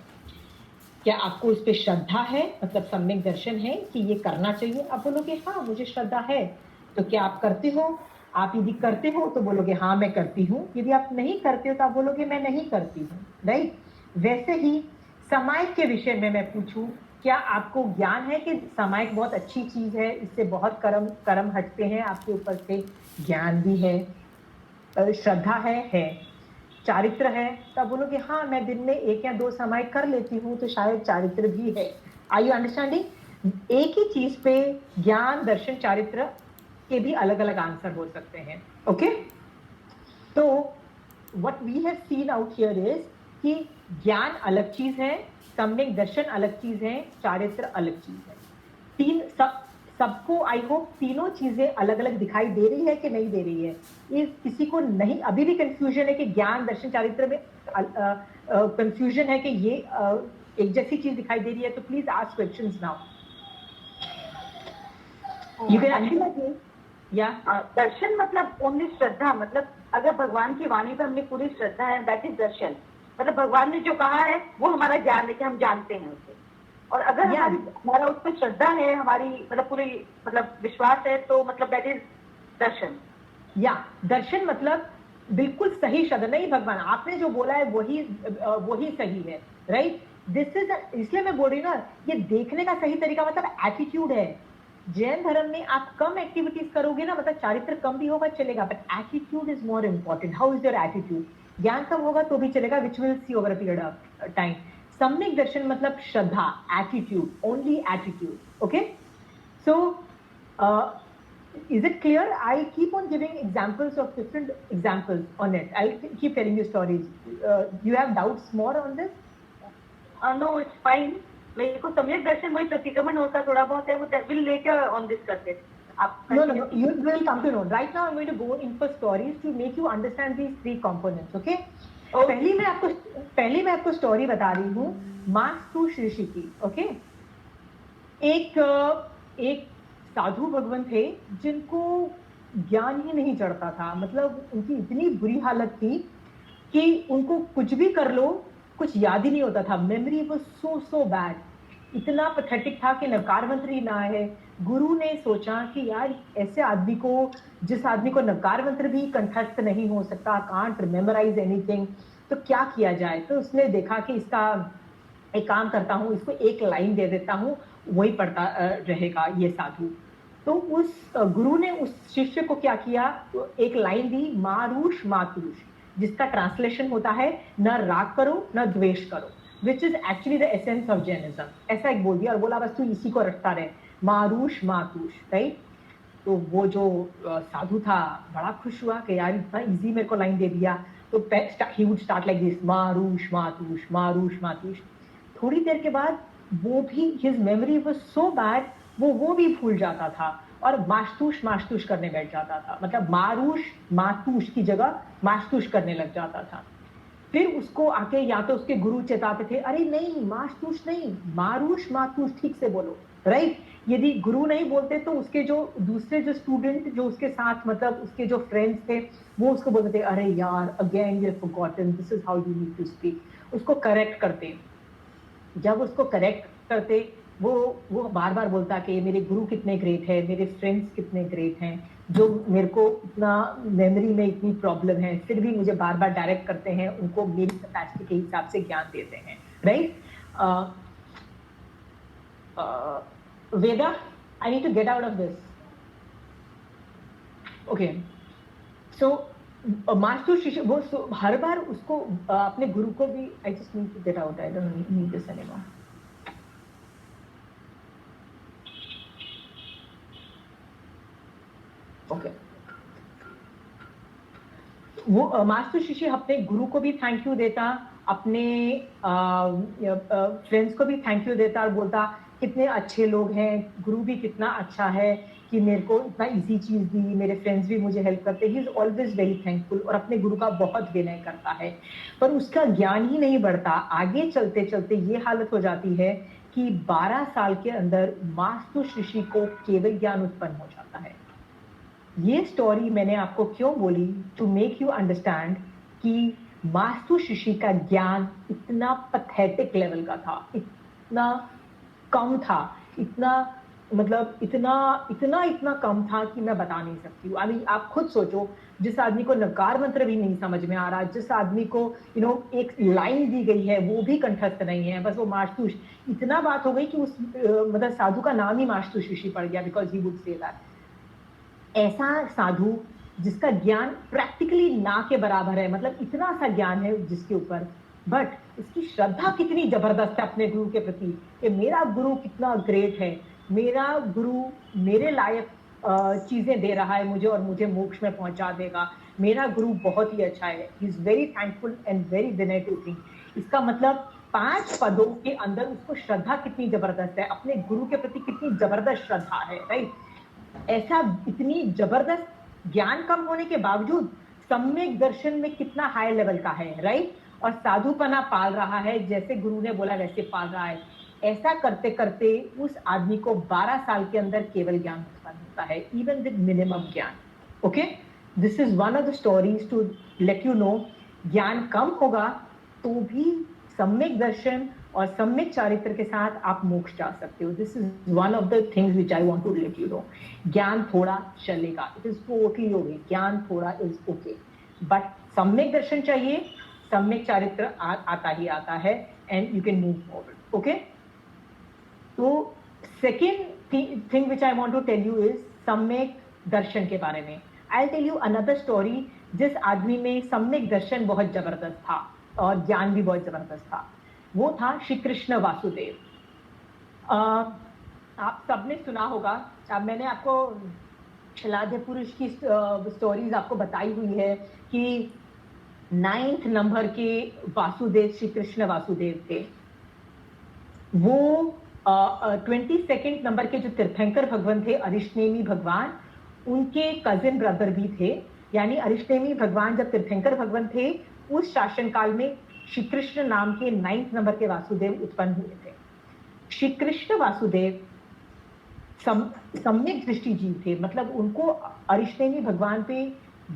क्या आपको इस पे श्रद्धा है, मतलब सम्यक दर्शन है कि ये करना चाहिए? आप बोलोगे हाँ, मुझे श्रद्धा है। तो क्या आप करते हो? आप यदि करते हो तो बोलोगे हाँ, मैं करती हूँ। यदि आप नहीं करते हो तो आप बोलोगे मैं नहीं करती हूँ, राइट? वैसे ही सामायिक के विषय में मैं पूछूं, क्या आपको ज्ञान है कि सामायिक बहुत अच्छी चीज है, इससे बहुत कर्म हटते हैं आपके ऊपर से? ज्ञान भी है, श्रद्धा है, चारित्र है। तब बोलोगे हाँ, मैं दिन में 1 या 2 सामायिक कर लेती हूँ, तो शायद चारित्र भी है। Are you understanding? एक ही चीज पे ज्ञान, दर्शन, चारित्र के भी अलग अलग आंसर हो सकते हैं। ओके, तो what we have seen out here is कि ज्ञान अलग चीज है, सम्यक दर्शन अलग चीज है, चारित्र अलग चीज है। सबको आई होप तीनों चीजें अलग अलग दिखाई दे रही है कि नहीं दे रही है? ये किसी को नहीं अभी भी कंफ्यूजन है कि ज्ञान, दर्शन, चारित्र में कंफ्यूजन है कि ये एक जैसी चीज दिखाई दे रही है? तो please ask questions now. You can actually या दर्शन मतलब ओनली श्रद्धा, मतलब अगर भगवान की वाणी पर हमने पूरी श्रद्धा है, दैट इज दर्शन। मतलब भगवान ने जो कहा है वो हमारा ज्ञान है कि हम जानते हैं उसे। और अगर हमारा उस पर श्रद्धा है, हमारी मतलब पूरी मतलब विश्वास है, तो मतलब दैट इज दर्शन। या दर्शन मतलब बिल्कुल सही शब्द नहीं, भगवान आपने जो बोला है वही सही है, राइट? दिस इज, इसलिए मैं बोल रही हूँ ना, ये देखने का सही तरीका मतलब एटीट्यूड है। जैन धर्म में आप कम एक्टिविटीज करोगे ना, मतलब चारित्र कम भी होगा चलेगा, but attitude is more important. How is your attitude? ज्ञान कम होगा तो भी चलेगा, which will see over a period of time. सम्यक दर्शन मतलब श्रद्धा, attitude, only attitude. Okay, so is it clear? I keep on giving examples of different examples on it. I'll keep telling you stories. You have doubts more on this? No, it's fine. मेरे को सम्यक दर्शन वही प्रतिक्रमण होता थोड़ा बहुत है, वो will later on discuss it. No, you will come to know. Right now I'm going to go in for stories to make you understand these 3 components. Okay? पहली मैं आपको स्टोरी बता रही हूँ मास्तु ऋषि की। ओके, एक साधु भगवान थे जिनको ज्ञान ही नहीं चढ़ता था। मतलब उनकी इतनी बुरी हालत थी कि उनको कुछ भी कर लो कुछ याद ही नहीं होता था। मेमोरी वाज सो बैड, इतना पैथेटिक था कि नकार मंत्र ही ना है। गुरु ने सोचा कि यार ऐसे आदमी को, जिस आदमी को नकार मंत्र भी कंठस्थ नहीं हो सकता, कांट मेमोराइज एनीथिंग, तो क्या किया जाए? तो उसने देखा कि इसका एक काम करता हूँ, इसको एक लाइन दे देता हूँ, वही पढ़ता रहेगा ये साधु। तो उस गुरु ने उस शिष्य को क्या किया, तो एक लाइन दी, मारूष मातुष, जिसका ट्रांसलेशन होता है न राग करो न द्वेष करो, which is actually the essence of Jainism. ऐसा एक बोल दिया और बोला बस तू इसी को रटता रहे, मारूष मातुष, राइट? तो वो जो साधु था बड़ा खुश हुआ कि यार इतना इजी मेरे को लाइन दे दिया। तो he would start like this, मारूष मातुष, मारूष मातुष। थोड़ी देर के बाद वो भी, his memory was so bad, वो भी भूल जाता था और मास्तूश करने बैठ जाता था, मतलब मातूश की जगह मास्तूश करने लग जाता था। फिर उसको आके या तो उसके गुरु चेताते थे, अरे नहीं मास्तूश नहीं, मातूश ठीक से बोलो, राइट। यदि गुरु नहीं बोलते तो उसके जो दूसरे जो स्टूडेंट जो उसके साथ, मतलब उसके जो फ्रेंड्स थे, वो उसको बोलते थे, अरे यार again you forgotten, this is how you need to speak, उसको करेक्ट करते। जब उसको करेक्ट करते, वो बार बार बोलता कि मेरे गुरु कितने ग्रेट है, मेरे फ्रेंड्स कितने ग्रेट हैं, जो मेरे को इतना मेमोरी में इतनी प्रॉब्लम है, फिर भी मुझे बार बार डायरेक्ट करते हैं, उनको मेरी कैपेसिटी के हिसाब से ज्ञान देते हैं, राइट। वेदा, I need to get out of this, okay. So master शिष्य वो हर बार उसको अपने गुरु को भी, I just need to get out, I don't need this anymore. Okay, वो मास्टर शिष्य अपने गुरु को भी थैंक यू देता, अपने फ्रेंड्स को भी थैंक यू देता और बोलता कितने अच्छे लोग हैं, गुरु भी कितना अच्छा है कि मेरे को इतना इजी चीज दी, मेरे फ्रेंड्स भी मुझे हेल्प करते, he is always very thankful और अपने गुरु का बहुत विनय करता है। पर उसका ज्ञान ही नहीं बढ़ता, आगे चलते चलते ये हालत हो जाती है कि 12 साल के अंदर मास्टर ऋषि को केवल ज्ञान उत्पन्न हो जाता है। ये स्टोरी मैंने आपको क्यों बोली, टू मेक यू अंडरस्टैंड कि मास्तु ऋषि का ज्ञान इतना पैथेटिक लेवल का था, इतना कम था, इतना मतलब इतना कम था कि मैं बता नहीं सकती हूँ। अभी आप खुद सोचो, जिस आदमी को नकार मंत्र भी नहीं समझ में आ रहा, जिस आदमी को एक लाइन दी गई है वो भी कंठस्थ नहीं है, बस वो मास्तुष, इतना बात हो गई कि उस मतलब साधु का नाम ही मास्तुष ऋषि पड़ गया, because he would say that. ऐसा साधु जिसका ज्ञान प्रैक्टिकली ना के बराबर है, मतलब इतना सा ज्ञान है जिसके ऊपर, बट इसकी श्रद्धा कितनी जबरदस्त है अपने गुरु के प्रति कि मेरा गुरु कितना ग्रेट है, मेरा गुरु मेरे लायक चीजें दे रहा है मुझे और मुझे मोक्ष में पहुंचा देगा, मेरा गुरु बहुत ही अच्छा है। He is very thankful and very विनय टू थिंग। इसका मतलब 5 पदों के अंदर उसको श्रद्धा कितनी जबरदस्त है, अपने गुरु के प्रति कितनी जबरदस्त श्रद्धा है, राइट। ऐसा इतनी जबरदस्त ज्ञान कम होने के बावजूद सम्यक दर्शन में कितना हाई लेवल का है, राइट। और साधुपना पाल रहा है, जैसे गुरु ने बोला वैसे पाल रहा है। ऐसा करते करते उस आदमी को 12 साल के अंदर केवल ज्ञान उत्पन्न होता है, इवन विद मिनिमम ज्ञान। Okay, this is one of the stories to let you know, ज्ञान कम होगा तो भी सम्यक दर्शन और सम्यक चारित्र के साथ आप मोक्ष जा सकते हो। This is one of the things which I want to let you know. ज्ञान थोड़ा चलेगा, इट इज टोटली ओके, ज्ञान थोड़ा इज ओके, बट सम्यक दर्शन चाहिए, सम्यक चारित्र आता ही आता है, and you can move forward. Okay, तो second thing which I want to tell you is सम्यक दर्शन के बारे में। I tell you another story, जिस आदमी में सम्यक दर्शन बहुत जबरदस्त था और ज्ञान भी बहुत जबरदस्त था, वो था श्री कृष्ण वासुदेव। आप सबने सुना होगा, अब मैंने आपको शलाध्य पुरुष की स्टोरीज आपको बताई हुई है कि 9th नंबर के वासुदेव श्री कृष्ण वासुदेव थे। वो 22nd नंबर के जो तीर्थंकर भगवान थे, अरिष्टेमी भगवान, उनके कजिन ब्रदर भी थे। यानी अरिष्टेमी भगवान जब तीर्थंकर भगवान थे, उस शासन काल में श्री कृष्ण नाम के 9th नंबर के वासुदेव उत्पन्न हुए थे। श्री कृष्ण वासुदेव सम्यक दृष्टि जीव थे, मतलब उनको अरिष्टेमी भगवान पे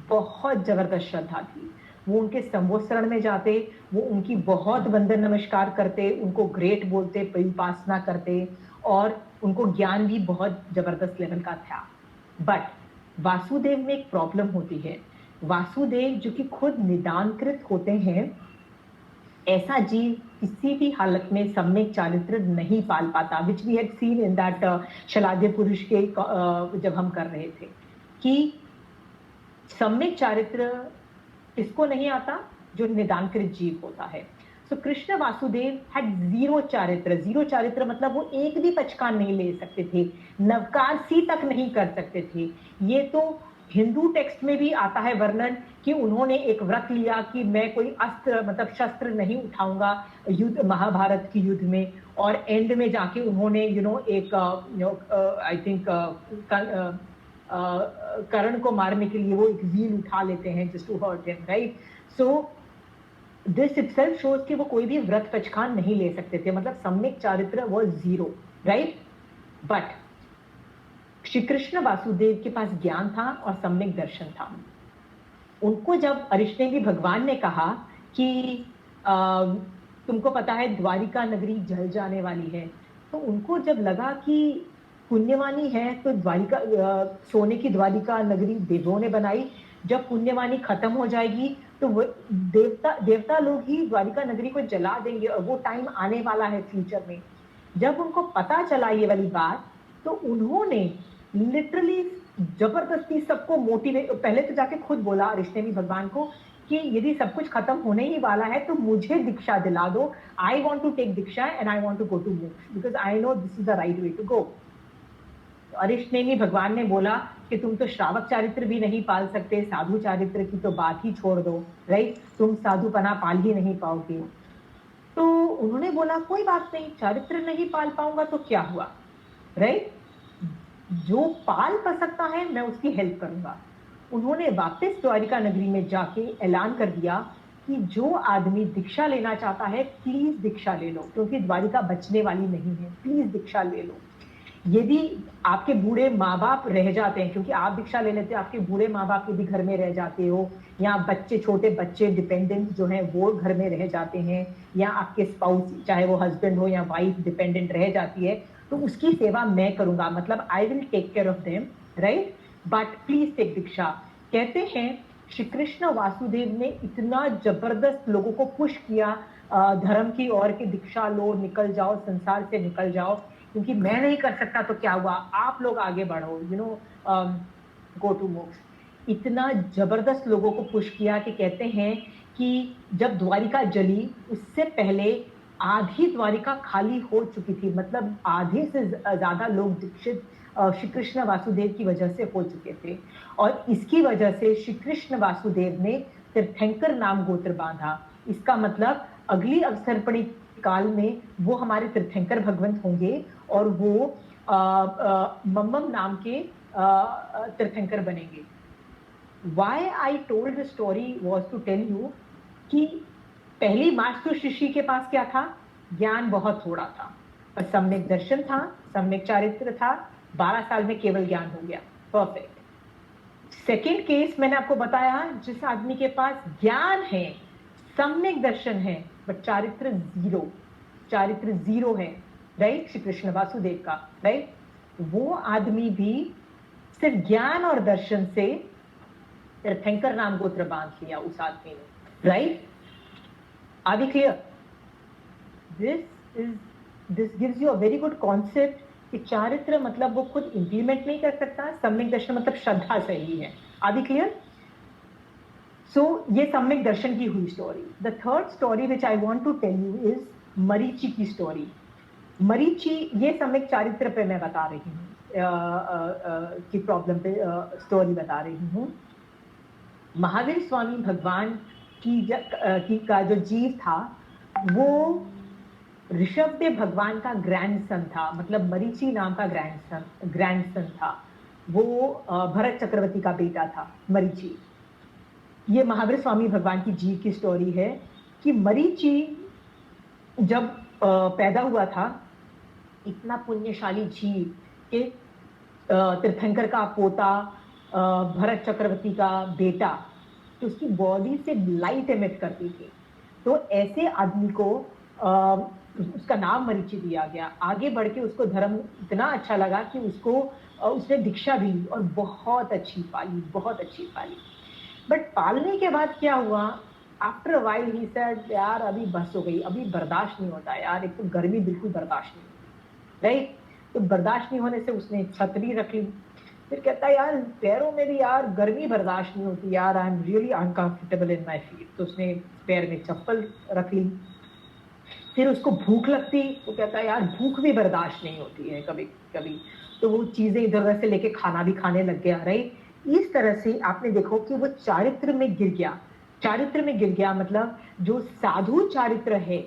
बहुत जबरदस्त श्रद्धा थी। वो उनके संवत्सरण में जाते, वो उनकी बहुत वंदन नमस्कार करते, उनको ग्रेट बोलते, उपासना करते, और उनको ज्ञान भी बहुत जबरदस्त लेवल का था। बट वासुदेव में एक प्रॉब्लम होती है। वासुदेव जो कि खुद निदानकृत होते हैं, ऐसा जीव किसी भी हालत में सम्यक चारित्र नहीं पाल पाता, which we had seen in that शलाध्य पुरुष के जब हम कर रहे थे, कि सम्यक चारित्र इसको नहीं आता जो निदानकृत जीव होता है। सो कृष्ण वासुदेव हैड जीरो चारित्र। जीरो चारित्र मतलब वो एक भी पचकान नहीं ले सकते थे, नवकार सी तक नहीं कर सकते थे। ये तो हिंदू टेक्स्ट में भी आता है वर्णन कि उन्होंने एक व्रत लिया कि मैं कोई अस्त्र मतलब शस्त्र नहीं उठाऊंगा युद्ध महाभारत की युद्ध में, और एंड में जाके उन्होंने एक आई थिंक कर्ण को मारने के लिए वो एक व्हील उठा लेते हैं just to hurt him, right? So this itself shows कि वो कोई भी व्रत पचखान नहीं ले सकते थे, मतलब सम्यक चारित्र was 0, right? But Shri Krishna Vasudev के पास ज्ञान था और सम्यक दर्शन था। उनको जब अरिष्टेवी भगवान ने कहा कि तुमको पता है द्वारिका नगरी जल जाने वाली है, तो उनको जब लगा कि पुण्यवानी है तो द्वारिका सोने की द्वारिका नगरी देवों ने बनाई, जब पुण्यवानी खत्म हो जाएगी तो देवता लोग ही द्वारिका नगरी को जला देंगे, और वो टाइम आने वाला है फ्यूचर में। जब उनको पता चला ये वाली बात, तो उन्होंने लिटरली जबरदस्ती सबको मोटिवेट, पहले तो जाके खुद बोला अरिष्टेवी भगवान को कि यदि सब कुछ खत्म होने ही वाला है तो मुझे दीक्षा दिला दो, I want to take diksha and I want to go to moksha because I know this is the right way to go. अरिष्टेवी भगवान ने बोला कि तुम तो श्रावक चारित्र भी नहीं पाल सकते, साधु चारित्र की तो बात ही छोड़ दो, राइट? तुम साधुपना पाल ही नहीं पाओगे। तो उन्होंने बोला कोई बात नहीं, चारित्र नहीं पाल पाऊंगा तो क्या हुआ, राइट? जो पाल पा सकता है मैं उसकी हेल्प करूंगा। उन्होंने वापस द्वारिका नगरी में जाके ऐलान कर दिया कि जो आदमी दीक्षा लेना चाहता है प्लीज दीक्षा ले लो, क्योंकि द्वारिका बचने वाली नहीं है, प्लीज दीक्षा ले लो। यदि आपके बूढ़े माँ बाप रह जाते हैं, क्योंकि आप दीक्षा ले लेते हो, आपके बूढ़े माँ बाप यदि घर में रह जाते हो, या बच्चे छोटे बच्चे डिपेंडेंट जो हैं वो घर में रह जाते हैं, या आपके स्पाउस चाहे वो हस्बैंड हो या वाइफ डिपेंडेंट रह जाती है, तो उसकी सेवा मैं करूंगा, मतलब I will take care of them, right? But please take diksha. कहते हैं श्री कृष्ण वासुदेव ने इतना जबरदस्त लोगों को पुश किया धर्म की ओर कि दीक्षा लो, निकल जाओ, संसार से निकल जाओ, क्योंकि मैं नहीं कर सकता तो क्या हुआ, आप लोग आगे बढ़ो, गो टू मोक्ष। इतना जबरदस्त लोगों को पुश किया कि कहते हैं कि जब द्वारिका जली उससे पहले आधी द्वारिका खाली हो चुकी थी, मतलब आधे से ज्यादा लोग दीक्षित श्री कृष्ण वासुदेव की वजह से हो चुके थे, और इसकी वजह से श्री कृष्ण वासुदेव ने तीर्थंकर नाम गोत्र बांधा। इसका मतलब अगली अवसर्पणी काल में वो हमारे तीर्थंकर भगवंत होंगे और वो मम्मम नाम के तीर्थंकर बनेंगे। Why I told the story was to tell you कि पहली मास्टर ऋषि के पास क्या था, ज्ञान बहुत थोड़ा था, पर सम्यक दर्शन था, सम्यक चारित्र था, 12 साल में केवल ज्ञान हो गया, परफेक्ट। सेकेंड केस मैंने आपको बताया, जिस आदमी के पास ज्ञान है, सम्यक दर्शन है, बट चारित्र जीरो है, राइट? श्री कृष्ण वासुदेव का, राइट? वो आदमी भी सिर्फ ज्ञान और दर्शन से तीर्थंकर नाम गोत्र बांध लिया उस आदमी ने, right? Are we clear? This gives you a very good concept कि चारित्र मतलब वो खुद इंप्लीमेंट नहीं कर सकता, सम्यक दर्शन मतलब श्रद्धा सही है। Are we clear? सो ये सम्यक दर्शन की हुई story. The third story which I want to tell you is Marichi की स्टोरी। मरीचि, ये सम्यक चारित्र पे मैं बता रही हूँ, की प्रॉब्लम पे स्टोरी बता रही हूँ। महावीर स्वामी भगवान की का जो जीव था वो ऋषभदेव भगवान का ग्रैंडसन था, मतलब मरीचि नाम का ग्रैंडसन था। वो भरत चक्रवर्ती का बेटा था मरीचि। ये महावीर स्वामी भगवान की जीव की स्टोरी है कि मरीचि जब पैदा हुआ था, इतना पुण्यशाली जीव के तीर्थंकर का पोता, भरत चक्रवर्ती का बेटा, तो उसकी बॉडी से लाइट एमिट करती थी। तो ऐसे आदमी को उसका नाम मरीचि दिया गया। आगे बढ़ के उसको धर्म इतना अच्छा लगा कि उसने दीक्षा भी ली और बहुत अच्छी पाली। बट पालने के बाद क्या हुआ, after a while he said यार अभी बस हो गई, अभी बर्दाश्त नहीं होता यार, एक तो गर्मी बिल्कुल बर्दाश्त नहीं, राइट? तो बर्दाश्त नहीं होने से उसने छतरी रख ली। फिर कहता है यार पैरों में भी यार गर्मी बर्दाश्त नहीं होती यार, I am really uncomfortable in my feet, तो उसने पैर में चप्पल रख ली। फिर उसको भूख लगती, तो कहता है यार भूख भी बर्दाश्त नहीं होती है कभी कभी, तो वो चीजें इधर उधर से लेके खाना भी खाने लग गया, राइट? इस तरह से आपने देखो कि वो चारित्र में गिर गया। चारित्र में गिर गया मतलब जो साधु चारित्र है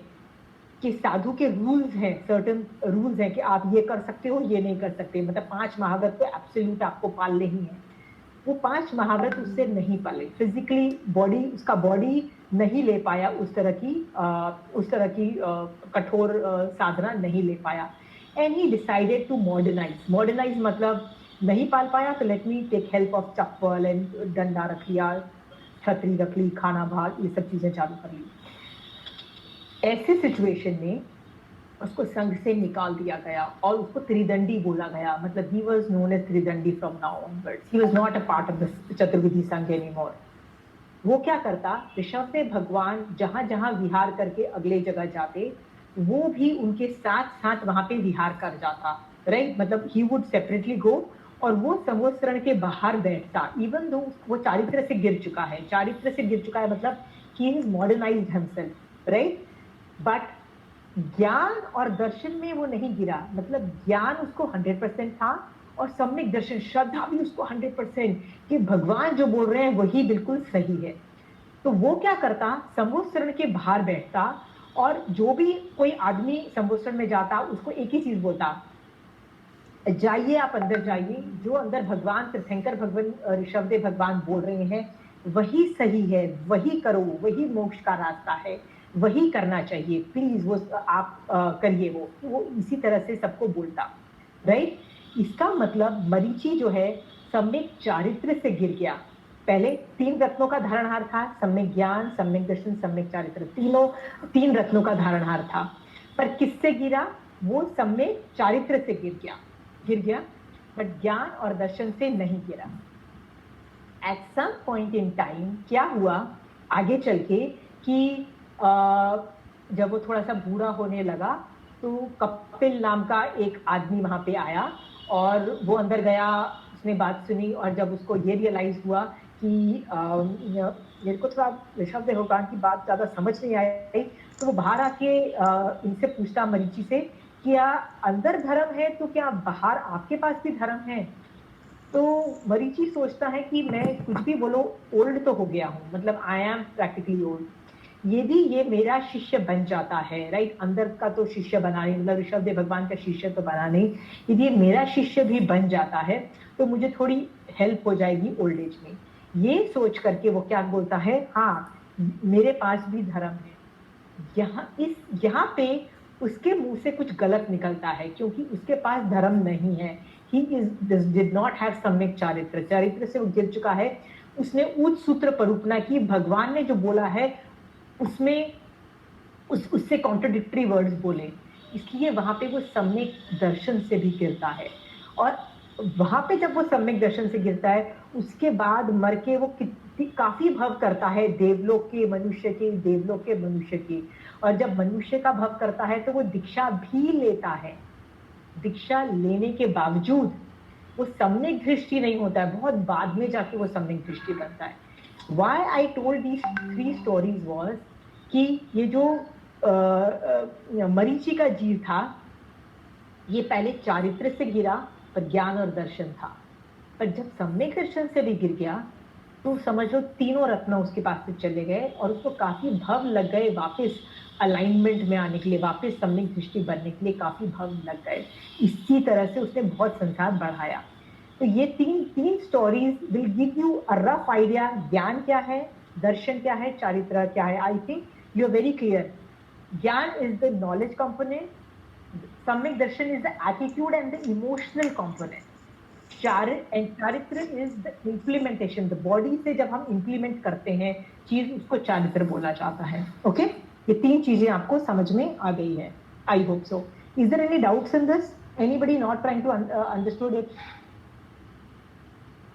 कि साधु के रूल्स हैं, सर्टेन रूल्स हैं कि आप ये कर सकते हो, ये नहीं कर सकते, मतलब 5 महाव्रत तो एब्सोल्यूट आपको पालने ही है। वो 5 महाव्रत उससे नहीं पाले, फिजिकली बॉडी, उसका बॉडी नहीं ले पाया उस तरह की कठोर साधना नहीं ले पाया। And he decided to modernize मतलब नहीं पाल पाया तो let me take help of चप्पल एंड डंडा रख लिया, छतरी रख ली, खाना भात, ये सब चीजें चालू कर ली। ऐसे सिचुएशन में उसको संघ से निकाल दिया गया और उसको त्रिदंडी बोला गया, मतलब he was known as त्रिदंडी from now onwards. He was not a part of the चतुर्विधि संघ anymore. वो क्या करता, ऋषभदेव भगवान जहां जहां विहार करके अगले जगह जाते, वो भी उनके साथ साथ वहां पे विहार कर जाता, राइट? मतलब he would separately go और वो संवत्सरण के बाहर बैठता, इवन दो वो चारित्र से गिर चुका है। चारित्र से गिर चुका है मतलब he is modernized himself, right? But ज्ञान और दर्शन में वो नहीं गिरा, मतलब ज्ञान उसको 100% था और सम्यक दर्शन, श्रद्धा भी उसको 100% कि भगवान जो बोल रहे हैं वही बिल्कुल सही है। तो वो क्या करता, संवत्सरण के बाहर बैठता और जो भी कोई आदमी संवत्सरण में जाता उसको एक ही चीज बोलता, जाइए आप अंदर जाइए, जो अंदर भगवान तीर्थंकर भगवान ऋषभदेव भगवान बोल रहे हैं वही सही है, वही करो, वही मोक्ष का रास्ता है, वही करना चाहिए, प्लीज वो आप करिए। वो इसी तरह से सबको बोलता, राइट? इसका मतलब मरीचि जो है सम्यक चारित्र से गिर गया। पहले 3 रत्नों का धारणहार था, सम्यक ज्ञान, सम्यक दर्शन, सम्यक चारित्र, 3 रत्नों का धारणहार था। पर किससे गिरा? वो सम्यक चारित्र से गिर गया, बट ज्ञान और दर्शन से नहीं गिरा। At some point in time क्या हुआ आगे चल के कि जब वो थोड़ा सा बूढ़ा होने लगा तो कपिल नाम का एक आदमी वहां पे आया और वो अंदर गया, उसने बात सुनी और जब उसको ये रियलाइज हुआ कि मेरे को थोड़ा ऋषभदेव भगवान की बात ज्यादा समझ नहीं आई, तो वो बाहर आके इनसे पूछता मरीचि से, क्या अंदर धर्म है तो क्या बाहर आपके पास भी धर्म है? तो मरीचि सोचता है कि मैं कुछ भी बोलो ओल्ड तो हो गया हूँ, मतलब आई एम प्रैक्टिकली ओल्ड, यदि ये मेरा शिष्य बन जाता है, राइट? अंदर का तो शिष्य बना नहीं, मतलब ऋषभदेव भगवान का शिष्य तो बना नहीं, यदि ये मेरा शिष्य भी बन जाता है तो मुझे थोड़ी हेल्प हो जाएगी ओल्ड एज में। ये सोच करके वो क्या बोलता है, हाँ मेरे पास भी धर्म है। यहाँ पे उसके मुंह से कुछ गलत निकलता है क्योंकि उसके पास धर्म नहीं है। He did not have सम्यक चारित्र से वो गिर चुका है। उसने उच्च सूत्र परूपना की, भगवान ने जो बोला है उसमें उससे कॉन्ट्रडिक्टरी वर्ड्स बोले, इसलिए वहां पे वो सम्यक दर्शन से भी गिरता है। और वहां पे जब वो सम्यक दर्शन से गिरता है उसके बाद मर के वो काफी भव करता है, देवलोक के मनुष्य के, देवलोक के मनुष्य की। और जब मनुष्य का भव करता है तो वो दीक्षा भी लेता है, दीक्षा लेने के बावजूद वो सम्यक दृष्टि नहीं होता है, बहुत बाद में जाके वो सम्यक दृष्टि बनता है। Why I told these 3 stories was कि ये जो मरीचि का जीव था ये पहले चारित्र से गिरा पर ज्ञान और दर्शन था, पर जब सम्यक दर्शन से भी गिर गया तो समझ लो 3 रत्न उसके पास से चले गए और उसको काफी भव लग गए वापस अलाइनमेंट में आने के लिए, वापस सम्यक दृष्टि बनने के लिए काफी भव लग गए। इसी तरह से उसने बहुत संसार बढ़ाया। तो ये तीन stories will give you a rough idea, ज्ञान क्या है, दर्शन क्या है, चारित्र क्या है। I think you are very clear. Gyan is the knowledge component, samyak Darshan is the attitude and the emotional component, charitra is the implementation, the body से जब हम इम्प्लीमेंट करते हैं चीज उसको चारित्र बोला जाता है। ओके ये 3 चीजें आपको समझ में आ गई है, I hope so. Is there any doubts in this? Anybody not trying to understood it?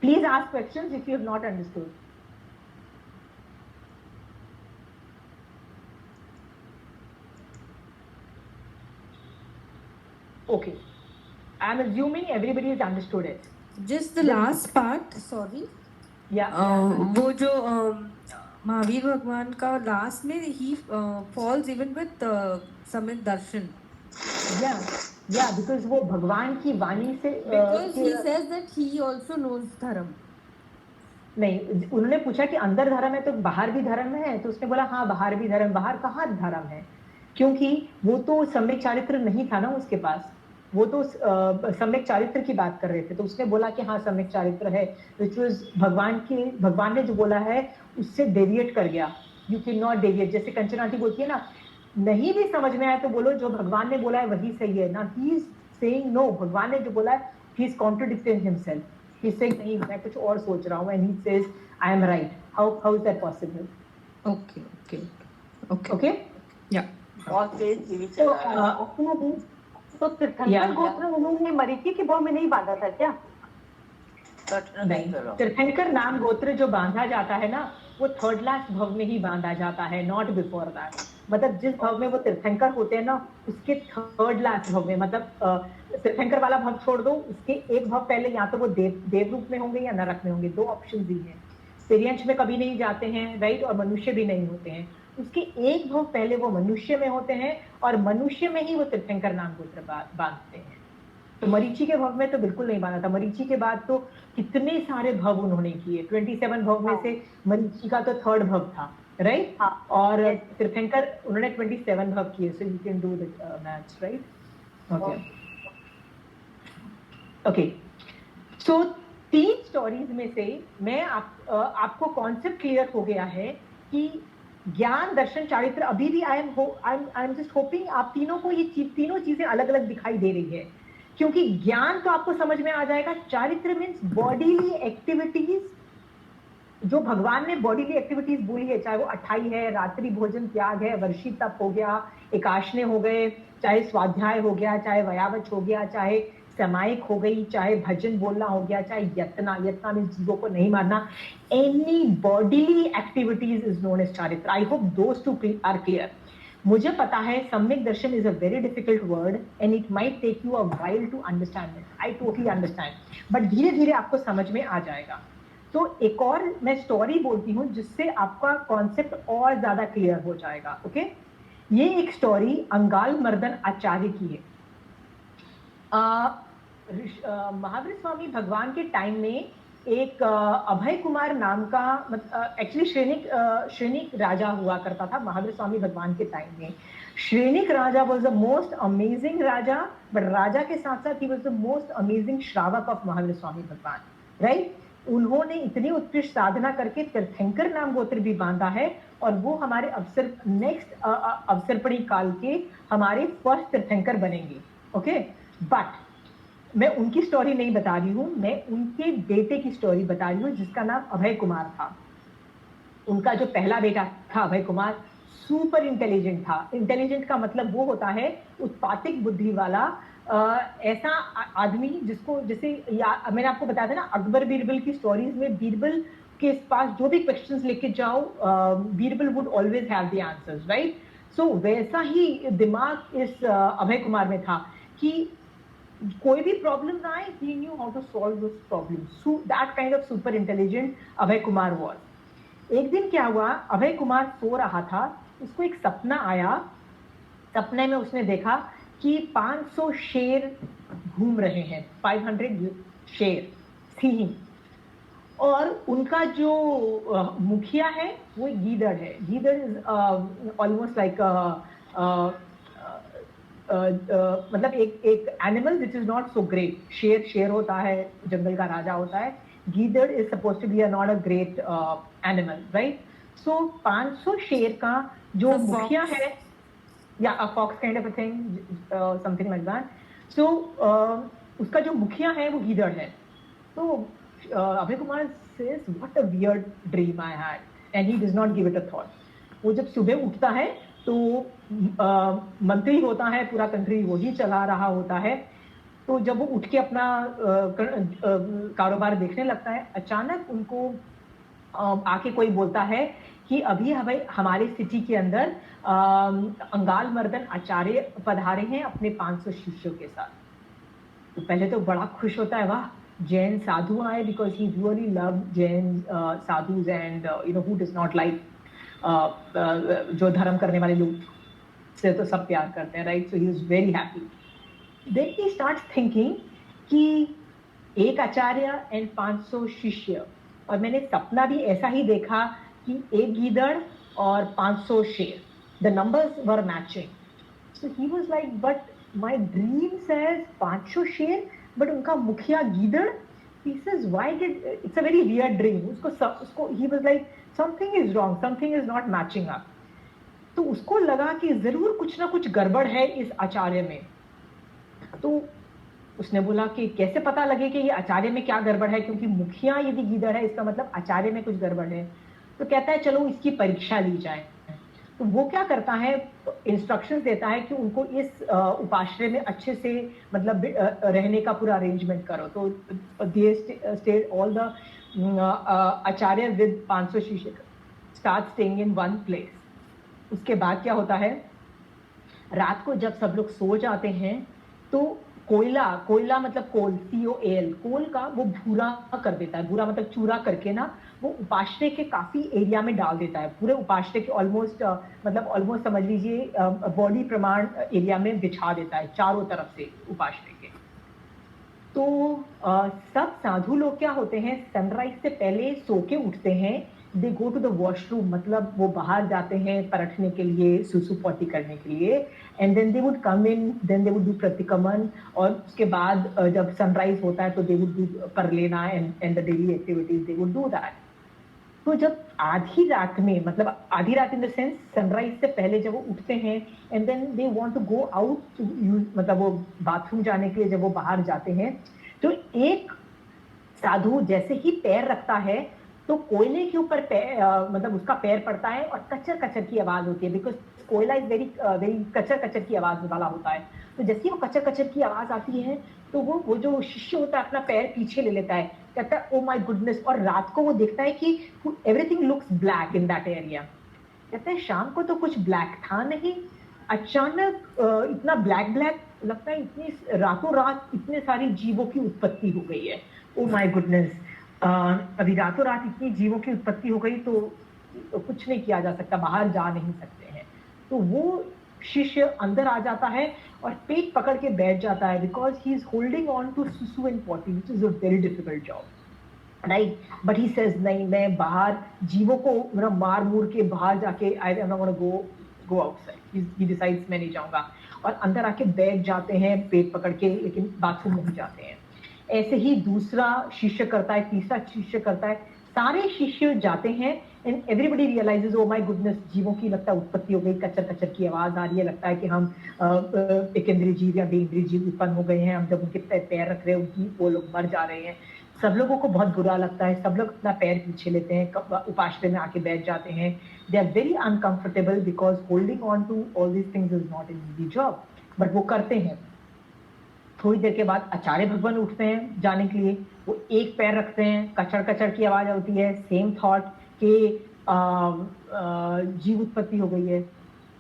Please ask questions if you have not understood. Okay. I am assuming everybody has understood it. Just the last part, sorry. Yeah. वो जो महावीर भगवान का लास्ट में he falls even with सम्यक दर्शन. Yeah, because वो भगवान की वाणी से because he says that he also knows धर्म. नहीं, उन्होंने पूछा कि अंदर धर्म है तो बाहर भी धर्म है, तो उसने बोला हाँ बाहर भी धर्म। बाहर कहाँ धर्म है, क्योंकि वो तो सम्यक चारित्र नहीं था ना उसके पास, वो तो सम्यक चारित्र की बात कर रहे थे। तो उसने बोला कि हाँ सम्यक चारित्र है, विच वाज भगवान ने जो बोला है उससे डेविएट कर गया। यू कैन नॉट डेविएट, जैसे कंचन आंटी बोलती है ना, नहीं भी समझ में आया तो बोलो जो भगवान ने बोला है वही सही है ना। ही इज सेइंग नो, भगवान ने जो बोला है he is contradicting himself. He is saying नहीं मैं कुछ और सोच रहा हूँ, and he says I am right. How is that possible? Okay. Yeah. और तेज जीवी चला रहा है। अपना भी तो तीर्थंकर गोत्र उन्होंने मरीचि के भाव में नहीं बांधा था क्या? नहीं, तीर्थंकर नाम गोत्र जो बांधा जाता है ना, वो थर्ड लास्ट भव में ही बांधा जाता है, नॉट बिफोर दैट। मतलब जिस भव में वो तीर्थंकर होते हैं ना, उसके थर्ड लास्ट भव में, मतलब तीर्थंकर वाला भव छोड़ दो, उसके एक भव पहले या तो वो देव रूप में होंगे या नरक में होंगे, दो ऑप्शन ही हैं। तिर्यंश में कभी नहीं जाते हैं, राइट, और मनुष्य भी नहीं होते हैं। उसके एक भव पहले वो मनुष्य में होते हैं, और मनुष्य में ही वो तीर्थंकर नाम गोत्र बांधते हैं। तो मरीचि के भव में तो बिल्कुल नहीं बांधा था। मरीचि के बाद तो कितने सारे भव उन्होंने किए, 27 भव में से मरीचि का तो थर्ड भव था, राइट। और तीर्थंकर उन्होंने 27 भव किए, so you can do the maths, right. Okay, so 3 stories में से मैं आपको कॉन्सेप्ट क्लियर हो गया है कि ज्ञान, दर्शन, चारित्र, अभी भी आई एम जस्ट होपिंग आप तीनों को ये तीनों चीजें अलग अलग दिखाई दे रही है, क्योंकि ज्ञान तो आपको समझ में आ जाएगा। चारित्र मीन्स बॉडीली एक्टिविटीज, जो भगवान ने बॉडीली एक्टिविटीज बोली है, चाहे वो अठाई है, रात्रि भोजन त्याग है, वर्षी तप हो गया, एकाशने हो गए, चाहे स्वाध्याय हो गया, चाहे वयावच हो गया, चाहे समायिक हो गई, चाहे भजन बोलना हो गया, चाहे यत्ना मीन्स जीवों को नहीं मारना, any bodily activities is known as charitra. I hope those two are clear. मुझे पता है सम्यक दर्शन is a very difficult word and it might take you a while to understand it, I totally understand, but धीरे धीरे आपको समझ में आ जाएगा। तो एक और मैं स्टोरी बोलती हूँ जिससे आपका कॉन्सेप्ट और ज्यादा क्लियर हो जाएगा। ओके, ये एक स्टोरी अंगाल मर्दन आचार्य की है। महावीर स्वामी भगवान के टाइम में एक अभय कुमार नाम का, एक्चुअली श्रेणिक राजा हुआ करता था महावीर स्वामी भगवान के टाइम में। Shrenik raja was the most amazing raja, but राजा के साथ साथ ही was the most amazing shravak of Mahavir Swami Bhagwan, right. उन्होंने इतनी उत्कृष्ट साधना करके तीर्थंकर नाम गोत्र भी बांधा है, और वो हमारे अवसरपड़ी काल के हमारे फर्स्ट तीर्थंकर बनेंगे। ओके, बट मैं उनकी स्टोरी नहीं बता रही हूँ, मैं उनके बेटे की स्टोरी बता रही हूँ जिसका नाम अभय कुमार था। उनका जो पहला बेटा था अभय कुमार, सुपर इंटेलिजेंट था। इंटेलिजेंट का मतलब वो होता है उत्पातिक बुद्धि वाला, ऐसा आदमी जिसको, जैसे मैंने आपको बताया था ना अकबर बीरबल की स्टोरीज में, बीरबल के पास जो भी क्वेश्चंस लेके जाओ, Birbal would always have the answers, right. So वैसा ही दिमाग इस अभय कुमार में था कि कोई भी प्रॉब्लम ना आए, he knew how to solve those problems. So that kind of super intelligent Abhay Kumar was. एक दिन क्या हुआ, अभय कुमार सो रहा था, उसको एक सपना आया। सपने में उसने देखा कि 500 शेर घूम रहे हैं, 500 शेर सिंह, और उनका जो मुखिया है वो गीदड़ है। गीदड़ इज ऑलमोस्ट लाइक मतलब एक animal which is not so great. शेर होता है, जंगल का राजा होता है। गीदड़ is suppose to be not a great animal, right. So 500 शेर का जो मुखिया है, या a fox kind of a thing, something like that. So उसका जो मुखिया है वो गीदड़ है। तो Abhay Kumar says what a weird dream I had, and he does not give it a thought. वो जब सुबह उठता है तो मंत्री होता है पूरा कंट्री, वही चला रहा होता है। तो जब वो उठ के अपना कारोबार देखने लगता है, अचानक उनको आके कोई बोलता है कि अभी हमारे सिटी के अंदर अंगाल मर्दन आचार्य पधारे हैं अपने 500 शिष्यों के साथ। तो पहले तो बड़ा खुश होता है, वाह जैन साधु आए, because he really love Jain sadhus and you know who does not like, जो धर्म करने वाले लोग से तो सब प्यार करते हैं, right. So he is very happy. Then he starts thinking कि एक आचार्य एंड 500 शिष्य, और मैंने सपना भी ऐसा ही देखा कि एक गीदड़ और 500 शेर, the numbers were matching. So he was like, but my dream says 500 शेर, बट उनका मुखिया गीदड़. He says, why did, it's a very weird dream. उसको he was like, something is wrong, something is not matching up. तो उसको लगा कि जरूर कुछ ना कुछ गड़बड़ है इस आचार्य में. तो उसने बोला कि कैसे पता लगे कि ये आचार्य में क्या गड़बड़ है, क्योंकि मुखिया यदि गीदड़ है इसका मतलब आचार्य में कुछ गड़बड़ है. तो कहता है चलो इसकी परीक्षा ली जाए. तो वो क्या करता है, इंस्ट्रक्शंस देता है कि उनको इस उपाश्रय में अच्छे से मतलब रहने का पूरा अरेंजमेंट करो. तो they stayed all the Acharya with 500 शिष्य start staying in one place. उसके बाद क्या होता है, रात को जब सब लोग सो जाते हैं तो कोयला मतलब कोल, COAL, कोल का वो भूरा कर देता है. भूरा मतलब चूरा करके ना वो उपाश्रय के काफी एरिया में डाल देता है. पूरे उपाश्रय के ऑलमोस्ट समझ लीजिए बॉडी प्रमाण एरिया में बिछा देता है चारों तरफ से उपाश्रय के. तो सब साधु लोग क्या होते हैं, सनराइज से पहले सो के उठते हैं. दे गो टू द वॉशरूम, मतलब वो बाहर जाते हैं परखने के लिए, सुसु पॉटी करने के लिए. And then they would come in, then they would do pratikraman. और उसके बाद जब सनराइज होता है तो दे वुड डू कर लेना and the daily activities, they would do that. तो जब आधी रात में, मतलब आधी रात इन द सेंस सनराइज से पहले जब वो उठते हैं and then they want to go out to use, मतलब वो बाथरूम जाने के लिए जब वो बाहर जाते हैं, तो एक साधु जैसे ही पैर रखता है तो कोयले के ऊपर मतलब उसका पैर पड़ता है और कचर कचर की आवाज होती है. बिकॉज कोयला इज वेरी वेरी कचर कचर की आवाज वाला होता है. तो जैसे ही वो कचर कचर की आवाज आती है तो वो जो शिष्य होता है अपना पैर पीछे ले लेता है. कहता है ओ माय गुडनेस. और रात को वो देखता है कि everything looks black in that area. कहता है शाम को तो कुछ ब्लैक था नहीं, अचानक इतना ब्लैक लगता है. इतनी रातों रात इतने सारी जीवों की उत्पत्ति हो गई है. ओ माय गुडनेस. अभी रातों रात इतनी जीवों की उत्पत्ति हो गई तो कुछ नहीं किया जा सकता, बाहर जा नहीं सकते हैं. तो वो शिष्य अंदर आ जाता है और पेट पकड़ के बैठ जाता है, because he is holding on to susu and potty, which is a very difficult job, right. But he says नहीं, मैं बाहर जीवों को मतलब मार मूर के बाहर जाके आई am not gonna go outside. He decides मैं नहीं जाऊंगा. और अंदर आके बैठ जाते हैं पेट पकड़ के, लेकिन बाथरूम नहीं जाते हैं. ऐसे ही दूसरा शिष्य करता है, तीसरा शिष्य करता है. सारे शिष्य जाते हैं and everybody realizes oh my goodness, जीवों की लगता है उत्पत्ति हो गई, कचर कचर की आवाज आ रही है, लगता है कि हम एक इंद्रिय जीव या बेइंद्रिय जीव उत्पन्न हो गए हैं. हम जब उनके पैर रख रहे हैं उनकी वो लोग मर जा रहे हैं. सब लोगों को बहुत बुरा लगता है. सब लोग अपना पैर पीछे लेते हैं, उपाश्रय में आके बैठ जाते हैं. They are very uncomfortable because holding on to all these things is not an easy job, but वो करते हैं. थोड़ी देर के बाद आचार्य भगवान उठते हैं जाने के लिए. वो एक पैर रखते हैं, कचड़ कचड़ की आवाज होती है. सेम थॉट कि जीव उत्पत्ति हो गई है.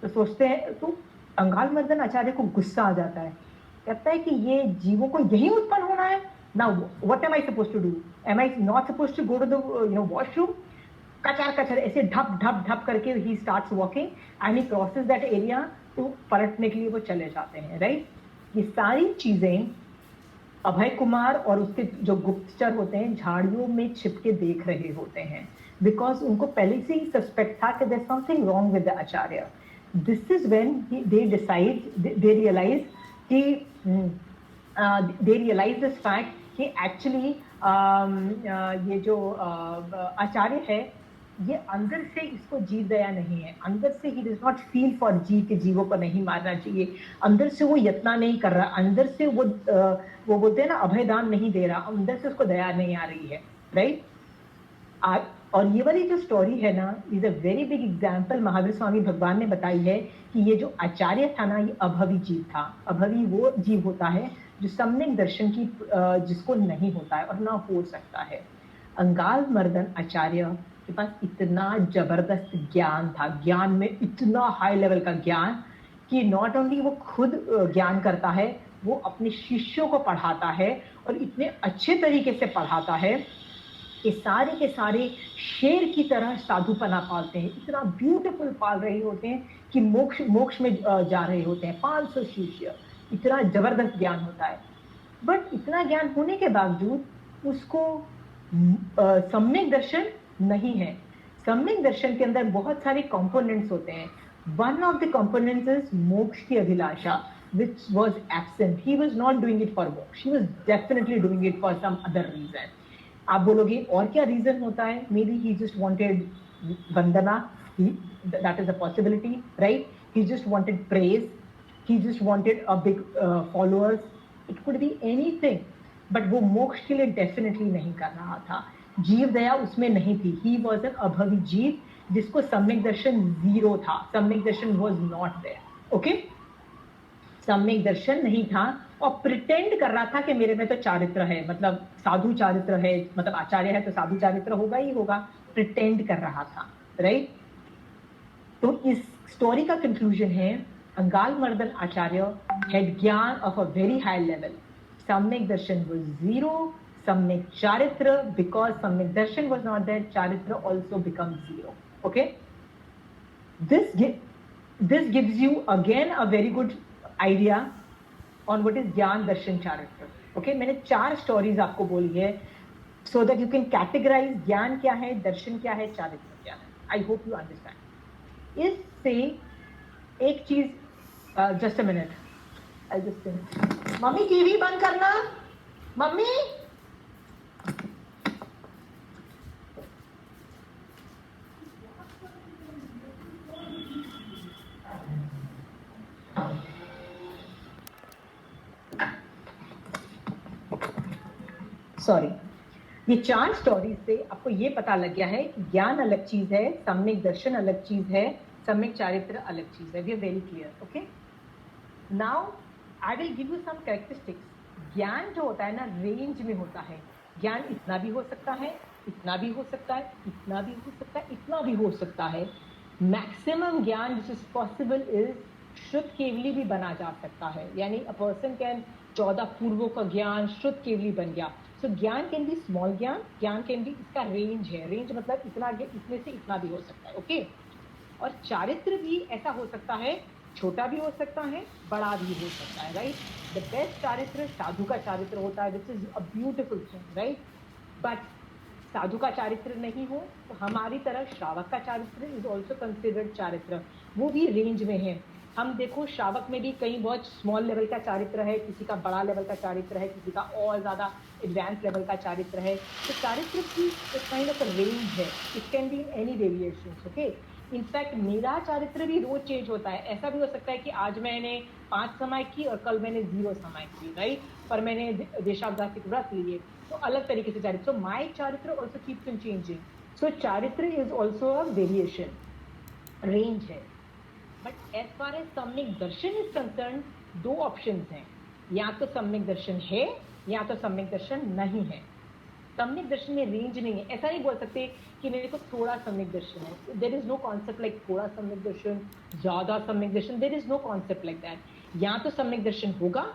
तो सोचते हैं, तो अंगाल मर्दन आचार्य को गुस्सा आ जाता है. कहता है कि ये जीवों को यही उत्पन्न होना है. Now what am I suppose to do? Am I not suppose to go to the washroom? कचर कचर ऐसे ढप ढप ढप करके he starts walking and he crosses that area. तो पलटने के लिए वो चले जाते हैं, राइट. ये सारी चीजें अभय कुमार और उसके जो गुप्तचर होते हैं झाड़ियों में छिपके देख रहे होते हैं, बिकॉज उनको पहले से ही सस्पेक्ट था कि there is something wrong with the आचार्य. This is when they decide, they realize कि दे रियलाइज दिस फैक्ट कि एक्चुअली ये जो आचार्य है ये अंदर से इसको जीव दया नहीं है. अंदर से he does not feel for जीव के जीवों को नहीं मारना चाहिए. अंदर से वो यत्ना नहीं कर रहा. अंदर से वो बोलते हैं ना अभयदान नहीं दे रहा. अंदर से उसको दया नहीं आ रही है, राइट. और ये वाली जो स्टोरी है ना, is a very big example Mahavir Swami भगवान ने बताई है कि ये जो आचार्य था ना, ये अभवी जीव था. अभवी वो जीव होता है जो सम्यक दर्शन की जिसको नहीं होता है और ना हो सकता है. अंगाल मर्दन आचार्य के पास इतना जबरदस्त ज्ञान था, ज्ञान में इतना हाई लेवल का ज्ञान कि नॉट ओनली वो खुद ज्ञान करता है, वो अपने शिष्यों को पढ़ाता है और इतने अच्छे तरीके से पढ़ाता है कि सारे के सारे शेर की तरह साधुपना पालते हैं. इतना ब्यूटीफुल पाल रहे होते हैं कि मोक्ष में जा रहे होते हैं. 500 शिष्य, इतना जबरदस्त ज्ञान होता है. बट इतना ज्ञान होने के बावजूद उसको सम्यक दर्शन नहीं है। सम्यक दर्शन के अंदर बहुत सारे कंपोनेंट्स होते हैं। One of the components is मोक्ष की अभिलाषा, which was absent. He was not doing it for moksha. He was definitely doing it for some other reason. आप बोलोगे और क्या रीजन होता है? Maybe he just wanted vandana. That is a possibility, right? He just wanted praise. He just wanted a big followers. It could be anything. But वो मोक्ष के लिए definitely नहीं कर रहा था। जीव दया उसमें नहीं थी। He was an अभवी जीव जिसको सम्यक दर्शन जीरो था। सम्यक दर्शन was not there. Okay? सम्यक दर्शन नहीं था और प्रिटेंड कर रहा था कि मेरे में तो चारित्र है, मतलब साधु चारित्र है, मतलब आचार्य है तो साधु चारित्र होगा ही होगा। प्रिटेंड कर रहा था, राइट? तो इस स्टोरी का कंक्लूजन है अंगाल मर्दन आचार्य हैड ज्ञान of a very high level. सम्यक दर्शन वाज जीरो, सम्यक चारित्र, बिकॉज सम्यक दर्शन वाज नॉट देयर, चारित्र also become zero. Okay, this gives you again a very good idea on what is ज्ञान दर्शन चारित्र। ओके, मैंने 4 स्टोरीज आपको बोली है so that you can categorize ज्ञान क्या है, दर्शन क्या है, चारित्र क्या है। I hope you understand. इससे एक चीज, just a minute, I just, mummy TV बंद करना, मम्मी। सॉरी, ये 4 स्टोरीज से आपको ये पता लग गया है कि ज्ञान अलग चीज है, सम्यक दर्शन अलग चीज है, सम्यक चारित्र अलग चीज है। We are very clear. Okay, now I will give you some characteristics. ज्ञान जो होता है ना, रेंज में होता है। ज्ञान इतना भी हो सकता है, इतना भी हो सकता है, इतना भी हो सकता है, इतना भी हो सकता है। मैक्सिमम ज्ञान विच इज पॉसिबल इज शुद्ध केवली भी बना जा सकता है, यानी अ पर्सन कैन 14 पूर्वों का ज्ञान शुद्ध केवली बन गया। सो ज्ञान कैन बी स्मॉल ज्ञान, ज्ञान कैन बी, इसका रेंज है। रेंज मतलब इतना, इतने से इतना भी हो सकता है। ओके, और चारित्र भी ऐसा हो सकता है, छोटा भी हो सकता है, बड़ा भी हो सकता है, राइट? द बेस्ट चारित्र साधु का चारित्र होता है, which is a beautiful thing, right? But साधु का चारित्र नहीं हो तो हमारी तरह श्रावक का चारित्र इज ऑल्सो कंसिडर्ड चारित्र, वो भी रेंज में है। हम देखो श्रावक में भी कई बहुत स्मॉल लेवल का चारित्र है, किसी का बड़ा लेवल का चारित्र है, किसी का और ज़्यादा एडवांस लेवल का चारित्र है। तो चारित्र की काइंड ऑफ रेंज है, it can be in any variations. Okay, in fact मेरा चारित्र भी रोज चेंज होता है। ऐसा भी हो सकता है कि आज मैंने 5 समय की और कल मैंने 0 समय की, राइट? पर मैंने देशावदासिक व्रत लिए तो अलग तरीके से चारित्र। सो माय चारित्र ऑल्सो कीप्स इन चेंजिंग। सो चारित्र is also a variation, range है। बट एज फार एज सम्यक दर्शन इज कंसर्न, 2 ऑप्शंस हैं, या तो सम्यक दर्शन है या तो सम्यक दर्शन नहीं है। सम्यक दर्शन में रेंज नहीं है। ऐसा नहीं बोल सकते कि मेरे को थोड़ा सम्यक दर्शन है। There is no concept like थोड़ा सम्यक दर्शन, ज्यादा सम्यक दर्शन, there is no concept like that. या तो सम्यक दर्शन होगा,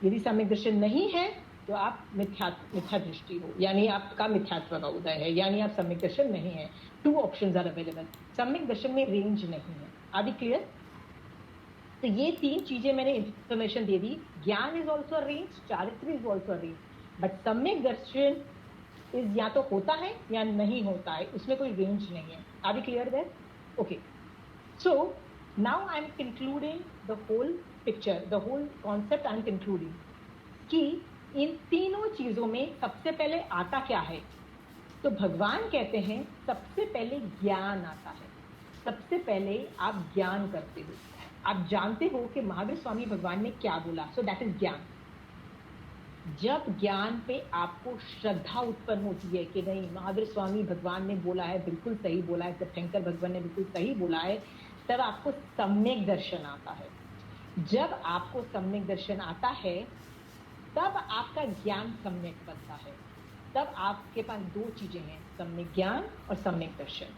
यदि सम्यक दर्शन नहीं है तो आप मिथ्या दृष्टि हो, यानी आपका मिथ्यात्व का उदय है, यानी आप सम्यक दर्शन नहीं है। 2 ऑप्शंस आर अवेलेबल। सम्यक दर्शन में रेंज नहीं है। Are we clear? तो ये 3 चीजें मैंने इंफॉर्मेशन दे दी। ज्ञान इज ऑल्सो रेंज, चारित्र इज ऑल्सो रेंज, बट सम्यक दर्शन इज या तो होता है या नहीं होता है, उसमें कोई रेंज नहीं है। Are we clear there? Okay, so now I am concluding the whole picture, the whole concept I am concluding कि इन तीनों चीजों में सबसे पहले आता क्या है? तो भगवान कहते हैं सबसे पहले ज्ञान आता है। सबसे पहले आप ज्ञान करते हो, आप जानते हो कि महावीर स्वामी भगवान ने क्या बोला। सो दैट इज ज्ञान। जब ज्ञान पे आपको श्रद्धा उत्पन्न होती है कि नहीं, महावीर स्वामी भगवान ने बोला है, बिल्कुल सही बोला है, तीर्थंकर भगवान ने बिल्कुल सही बोला है, तब आपको सम्यक दर्शन आता है। जब आपको सम्यक दर्शन आता है तब आपका ज्ञान सम्यक बनता है। तब आपके पास 2 चीजें हैं, सम्यक ज्ञान और सम्यक दर्शन।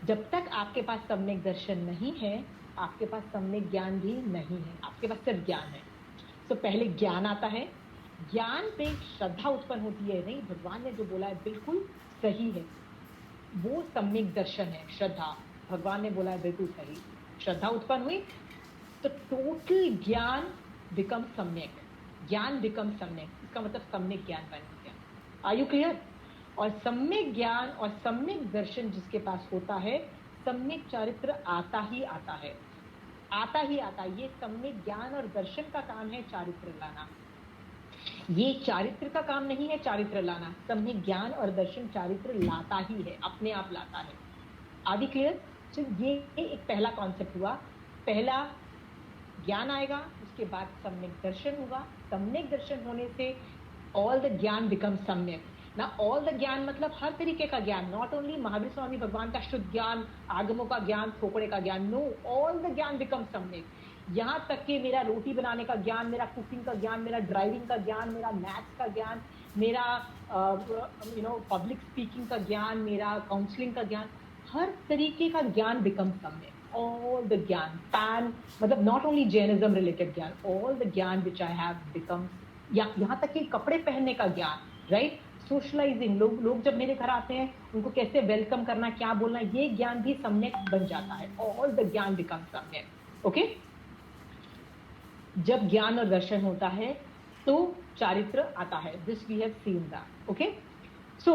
जब तक आपके पास सम्यक दर्शन नहीं है, आपके पास सम्यक ज्ञान भी नहीं है, आपके पास सिर्फ ज्ञान है। तो पहले ज्ञान आता है, ज्ञान पे श्रद्धा उत्पन्न होती है, नहीं भगवान ने जो बोला है बिल्कुल सही है, वो सम्यक दर्शन है। श्रद्धा, भगवान ने बोला है बिल्कुल सही, श्रद्धा उत्पन्न हुई तो टोटल ज्ञान बिकम सम्यक, ज्ञान बिकम सम्यक, इसका मतलब सम्यक ज्ञान बन गया। Are you clear? और सम्यक ज्ञान और सम्यक दर्शन जिसके पास होता है, सम्यक चारित्र आता ही आता है, आता ही आता। ये सम्यक ज्ञान और दर्शन का काम है चारित्र लाना, ये चारित्र का काम नहीं है चारित्र लाना। सम्यक ज्ञान और दर्शन चारित्र लाता ही है, अपने आप लाता है। आदि क्लियर? तो ये एक पहला कॉन्सेप्ट हुआ। पहला ज्ञान आएगा, उसके बाद सम्यक दर्शन होगा। सम्यक दर्शन होने से ऑल द ज्ञान बिकम सम्यक ना। ऑल द ज्ञान मतलब हर तरीके का ज्ञान, नॉट ओनली महावीर स्वामी भगवान का शुद्ध ज्ञान, आगमों का ज्ञान, थोपड़े का ज्ञान, नो, ऑल द ज्ञान बिकम सम्यक। यहाँ तक कि मेरा रोटी बनाने का ज्ञान, मेरा कुकिंग का ज्ञान, मेरा ड्राइविंग का ज्ञान, मेरा मैथ्स का ज्ञान, मेरा पब्लिक स्पीकिंग का ज्ञान, मेरा काउंसलिंग का ज्ञान, हर तरीके का ज्ञान बिकम सम्यक। all the ज्ञान, pan मतलब not only Jainism related ज्ञान, all the ज्ञान which I have becomes, या यहाँ तक कि कपड़े पहनने का ज्ञान, राइट, सोशलाइजिंग, लोग जब मेरे घर आते हैं उनको कैसे वेलकम करना, क्या बोलना, ये ज्ञान भी सम्यक बन जाता है। ऑल द ज्ञान बिकम सम्यक। ओके, जब ज्ञान और दर्शन होता है तो चारित्र आता है। This we have seen that. Okay, so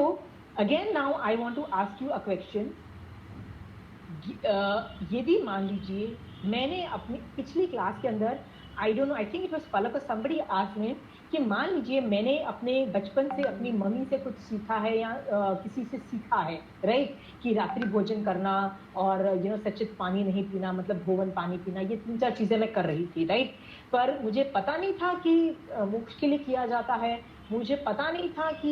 again now I want to ask you a question. यदि मान लीजिए मैंने अपनी पिछली क्लास के अंदर, I don't know, I think it was Palak or somebody asked me कि मान लीजिए मैंने अपने बचपन से अपनी मम्मी से कुछ सीखा है या किसी से सीखा है, राइट, कि रात्रि भोजन करना और सचित पानी नहीं पीना, मतलब भोवन पानी पीना, ये 3-4 चीजें मैं कर रही थी, राइट। पर मुझे पता नहीं था कि मोक्ष के लिए किया जाता है, मुझे पता नहीं था कि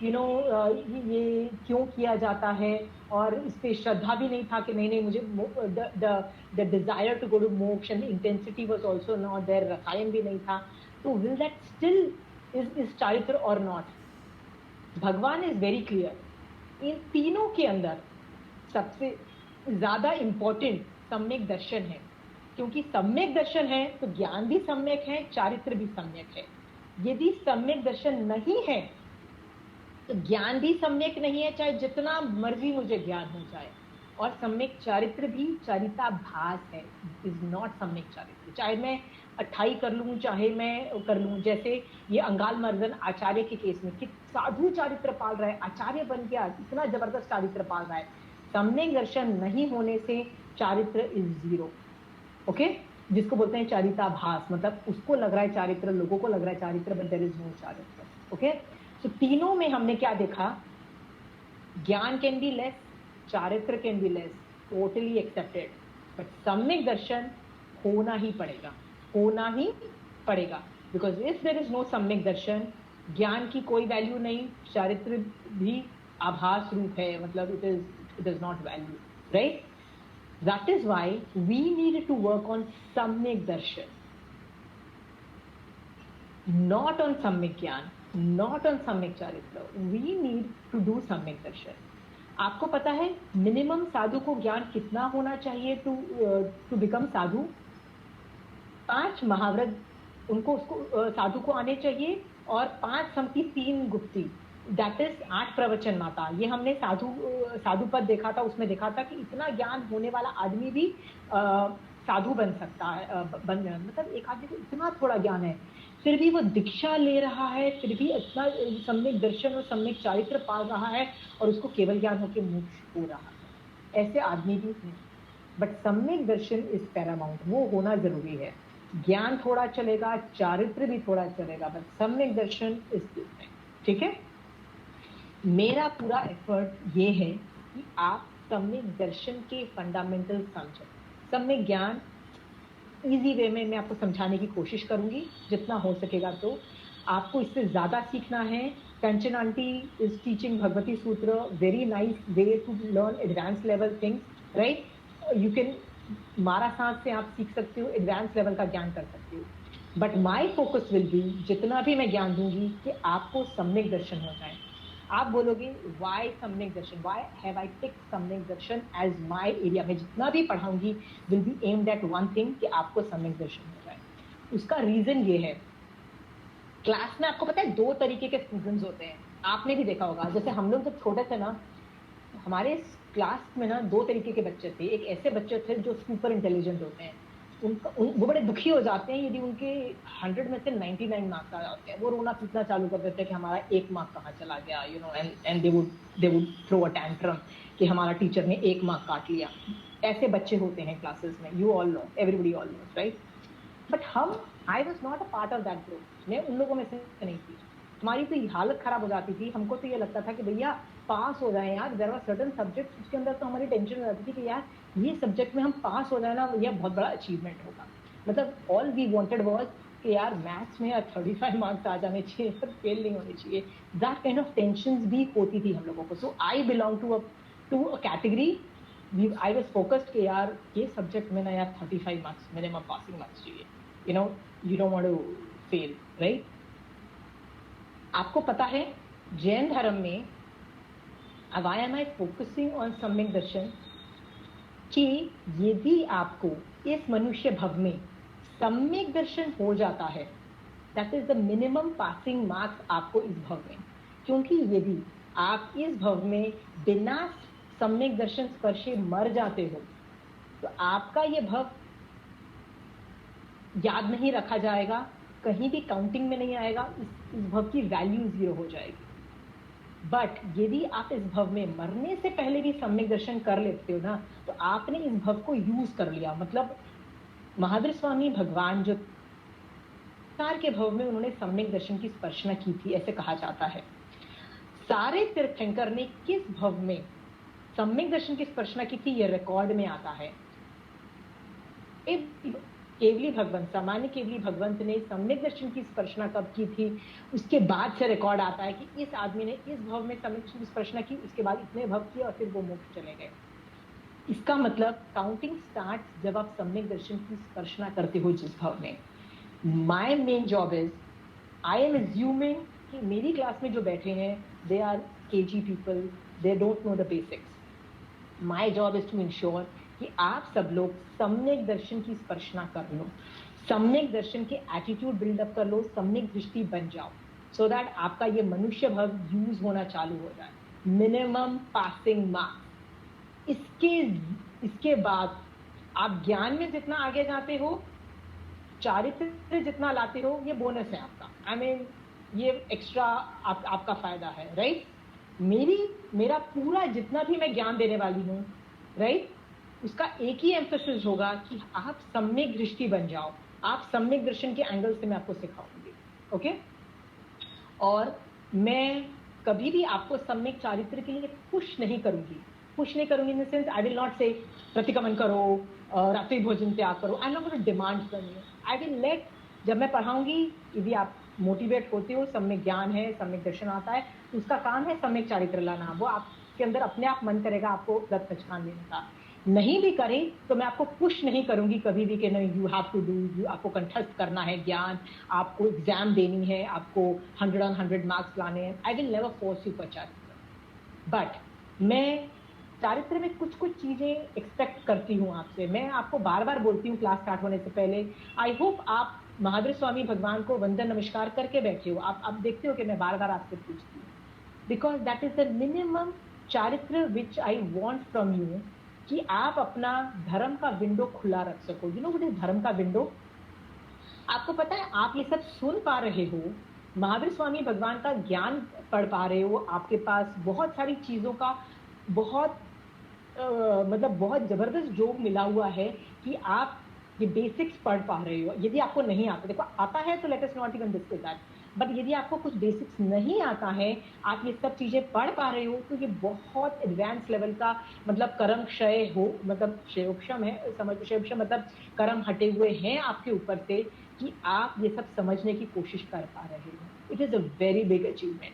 ये क्यों किया जाता है, और इस पे श्रद्धा भी नहीं था कि नहीं मुझे the desire to go to moksha and intensity was also not there, रसायन भी नहीं था। तो विल दैट स्टिल इज चारित्र और नॉट? भगवान इज वेरी क्लियर, इन तीनों के अंदर सबसे ज्यादा इंपॉर्टेंट सम्यक दर्शन है, क्योंकि सम्यक दर्शन है तो ज्ञान भी सम्यक है, चारित्र भी सम्यक है। यदि सम्यक दर्शन नहीं है तो ज्ञान भी सम्यक नहीं है, चाहे जितना मर्जी मुझे ज्ञान हो जाए, और सम्यक चारित्र भी चारिताभास है, इज नॉट सम्यक चारित्र। चाहे मैं 28 कर लूं, चाहे मैं कर लूं, जैसे ये अंगाल मर्दन आचार्य के केस में कि साधु चारित्र पाल रहा है, आचार्य बन गया, इतना जबरदस्त चारित्र पाल रहा है। सम्यक दर्शन नहीं होने से चारित्र इज जीरो। ओके, जिसको बोलते हैं चारिताभास, मतलब उसको लग रहा है चारित्र, लोगों को लग रहा है चारित्र, बट देयर इज नो चारित्र। ओके, तो तीनों में हमने क्या देखा? ज्ञान कैन बी लेस, चारित्र can be less, totally accepted, but सम्यक दर्शन होना ही पड़ेगा, होना ही पड़ेगा। Because if there is no सम्यक दर्शन, ज्ञान की कोई वैल्यू नहीं, चारित्र भी आभास रूप है, मतलब it is not value, right? That is why we needed to work on सम्यक दर्शन, not on सम्यक ज्ञान, not on सम्यक चारित्र. We need to do सम्यक दर्शन. आपको पता है मिनिमम साधु को ज्ञान कितना होना चाहिए टू बिकम साधु? 5 महाव्रत उसको साधु को आने चाहिए, और 5 समति 3 गुप्ती, दैट इज 8 प्रवचन माता। ये हमने साधु पद देखा था, उसमें देखा था कि इतना ज्ञान होने वाला आदमी भी साधु बन सकता है, मतलब एक आदमी को इतना थोड़ा ज्ञान है, फिर भी वो दीक्षा ले रहा है, फिर भी इतना सम्यक दर्शन और सम्यक चारित्र पाल रहा है, और उसको केवल ज्ञान होकर मोक्ष हो रहा है। ऐसे आदमी भी हैं, बट सम्यक दर्शन इज पैरामाउंट, वो होना जरूरी है। ज्ञान थोड़ा चलेगा, चारित्र भी थोड़ा चलेगा, बट सम्यक दर्शन इज डिफरेंट। ठीक है, मेरा पूरा एफर्ट ये है कि आप सम्यक दर्शन के फंडामेंटल समझें। सम्यक ज्ञान इजी वे में मैं आपको समझाने की कोशिश करूंगी जितना हो सकेगा। तो आपको इससे ज्यादा सीखना है, Kanchan aunty is teaching Bhagavati Sutra, very nice way to learn advance level things, right? You can, मारा सांस से आप सीख सकते हो, एडवांस लेवल का ज्ञान कर सकते हो, but my focus will be, जितना भी मैं ज्ञान दूंगी, कि आपको सम्यक दर्शन हो जाए। आप बोलोगे why samyak darshan, why have I take samyak darshan as my area? मैं जितना भी पढ़ाऊंगी will be aimed at one thing, कि आपको सम्यक दर्शन हो जाए। उसका रीजन ये है, क्लास में आपको पता है 2 तरीके के स्टूडेंट्स होते हैं, आपने भी देखा होगा। जैसे हम लोग जब छोटे थे ना, हमारे क्लास में ना 2 तरीके के बच्चे थे। एक ऐसे बच्चे थे जो सुपर इंटेलिजेंट होते हैं, वो बड़े दुखी हो जाते हैं यदि उनके 100 में से 99 मार्क्स आ जाते हैं। वो रोना पीटना चालू कर देते हैं कि हमारा 1 मार्क कहाँ चला गया, you know, and they would throw a tantrum कि हमारा टीचर ने 1 मार्क काट लिया। ऐसे बच्चे होते हैं क्लासेस में, you all know, everybody all knows, right? But I was not a part of that group, मैं उन लोगों में से नहीं थी। हमारी तो हालत खराब हो जाती थी, हमको तो ये लगता था कि भैया पास हो जाए यार। देयर वर सर्टेन सब्जेक्ट्स उसके अंदर तो हमारी टेंशन रहती थी कि यार ये सब्जेक्ट में हम पास हो जाए ना, ये बहुत बड़ा अचीवमेंट होगा। मतलब ऑल वी वांटेड वाज कि यार मैथ्स में 35 मार्क्स आ जाने चाहिए, फेल नहीं होने चाहिए। दैट काइंड ऑफ टेंशंस भी होती थी हम लोगों को। So I belong to a category, I was focused कि यार ये सब्जेक्ट में ना यार 35 मार्क्स मिनिमम पासिंग मार्क्स चाहिए, you know, you don't want to fail, right? आपको पता है जैन धर्म में, why am I focusing on samyak darshan, कि यदि आपको इस मनुष्य भव में सम्यक दर्शन हो जाता है, that is the minimum passing marks आपको इस भव में। क्योंकि यदि आप इस भव में बिना सम्यक दर्शन स्पर्शे मर जाते हो तो आपका ये भव याद नहीं रखा जाएगा, कहीं भी काउंटिंग में नहीं आएगा, इस भव की वैल्यू 0 हो जाएगी। बट यदि आप इस भव में मरने से पहले भी सम्यक दर्शन कर लेते हो ना, तो आपने इस भव को यूज कर लिया। मतलब महावीर स्वामी भगवान जो के भव में उन्होंने सम्यक दर्शन की स्पर्शना की थी, ऐसे कहा जाता है। सारे तीर्थंकर ने किस भव में सम्यक दर्शन की स्पर्शना की थी, यह रिकॉर्ड में आता है। केवली भगवंत, सामान्य केवली भगवंत ने सम्यक दर्शन की स्पर्शना कब की थी, उसके बाद से रिकॉर्ड आता है कि इस आदमी ने इस भव में सम्यक दर्शन की स्पर्शना की, उसके बाद इतने भव किए और फिर वो मोक्ष चले गए। इसका मतलब काउंटिंग स्टार्ट जब आप सम्यक दर्शन की स्पर्शना करते हो जिस भव में। My main job is, I am assuming कि मेरी क्लास में जो बैठे हैं they are KG people, they don't know the basics. My job is to ensure कि आप सब लोग सम्यक दर्शन की स्पर्शना कर लो, सम्यक दर्शन के एटीट्यूड बिल्डअप कर लो, सम्यक दृष्टि बन जाओ, सो दैट आपका ये मनुष्य भव यूज होना चालू हो जाए। Minimum passing marks. इसके बाद आप ज्ञान में जितना आगे जाते हो, चारित्र जितना लाते हो, ये बोनस है आपका। आई मीन ये एक्स्ट्रा आपका फायदा है, राइट? मेरा पूरा जितना भी मैं ज्ञान देने वाली हूँ, राइट, उसका एक ही एम्फेसिस होगा कि आप सम्यक दृष्टि बन जाओ। आप सम्यक दर्शन के एंगल से मैं आपको सिखाऊंगी, ओके? और मैं कभी भी आपको सम्यक चारित्र के लिए पुश नहीं करूंगी in the sense I will not say प्रतिक्रमण करो, रात्रि भोजन त्याग करो। I am not going to demand from you. I will let, जब मैं पढ़ाऊंगी, यदि आप मोटिवेट होते हो, सम्यक ज्ञान है, सम्यक दर्शन आता है, तो उसका काम है सम्यक चारित्र लाना। वो आपके अंदर अपने आप मन करेगा आपको दत्त पहचान देने का। नहीं भी करे तो मैं आपको पुश नहीं करूंगी कभी भी कि नहीं यू हैव टू डू, आपको कंठस्थ करना है ज्ञान, आपको एग्जाम देनी है, आपको 100 on 100 मार्क्स लाने हैं। I will never force you for चारित्र। बट मैं चारित्र में कुछ चीजें एक्सपेक्ट करती हूँ आपसे। मैं आपको बार बार बोलती हूँ क्लास स्टार्ट होने से पहले, आई होप आप महावीर स्वामी भगवान को वंदन नमस्कार करके बैठे हो। आप देखते हो कि मैं बार बार आपसे पूछती हूँ, because that is the minimum चारित्र विच आई वॉन्ट फ्रॉम यू, कि आप अपना धर्म का विंडो खुला रख सको। यू नो व्हाट इज धर्म का विंडो? आपको पता है, आप ये सब सुन पा रहे हो, महावीर स्वामी भगवान का ज्ञान पढ़ पा रहे हो, आपके पास बहुत सारी चीजों का बहुत मतलब बहुत जबरदस्त जोग मिला हुआ है कि आप ये बेसिक्स पढ़ पा रहे हो। यदि आपको नहीं आता, देखो आता है तो let us not even discuss that, but यदि आपको कुछ बेसिक्स नहीं आता है, आप ये सब चीजें पढ़ पा रहे हो, तो ये बहुत एडवांस लेवल का मतलब कर्म क्षय हो, मतलब क्षयोक्षम है, समझ क्षयोक्षम मतलब कर्म हटे हुए हैं आपके ऊपर से, कि आप ये सब समझने की कोशिश कर पा रहे हो। It is a very big achievement.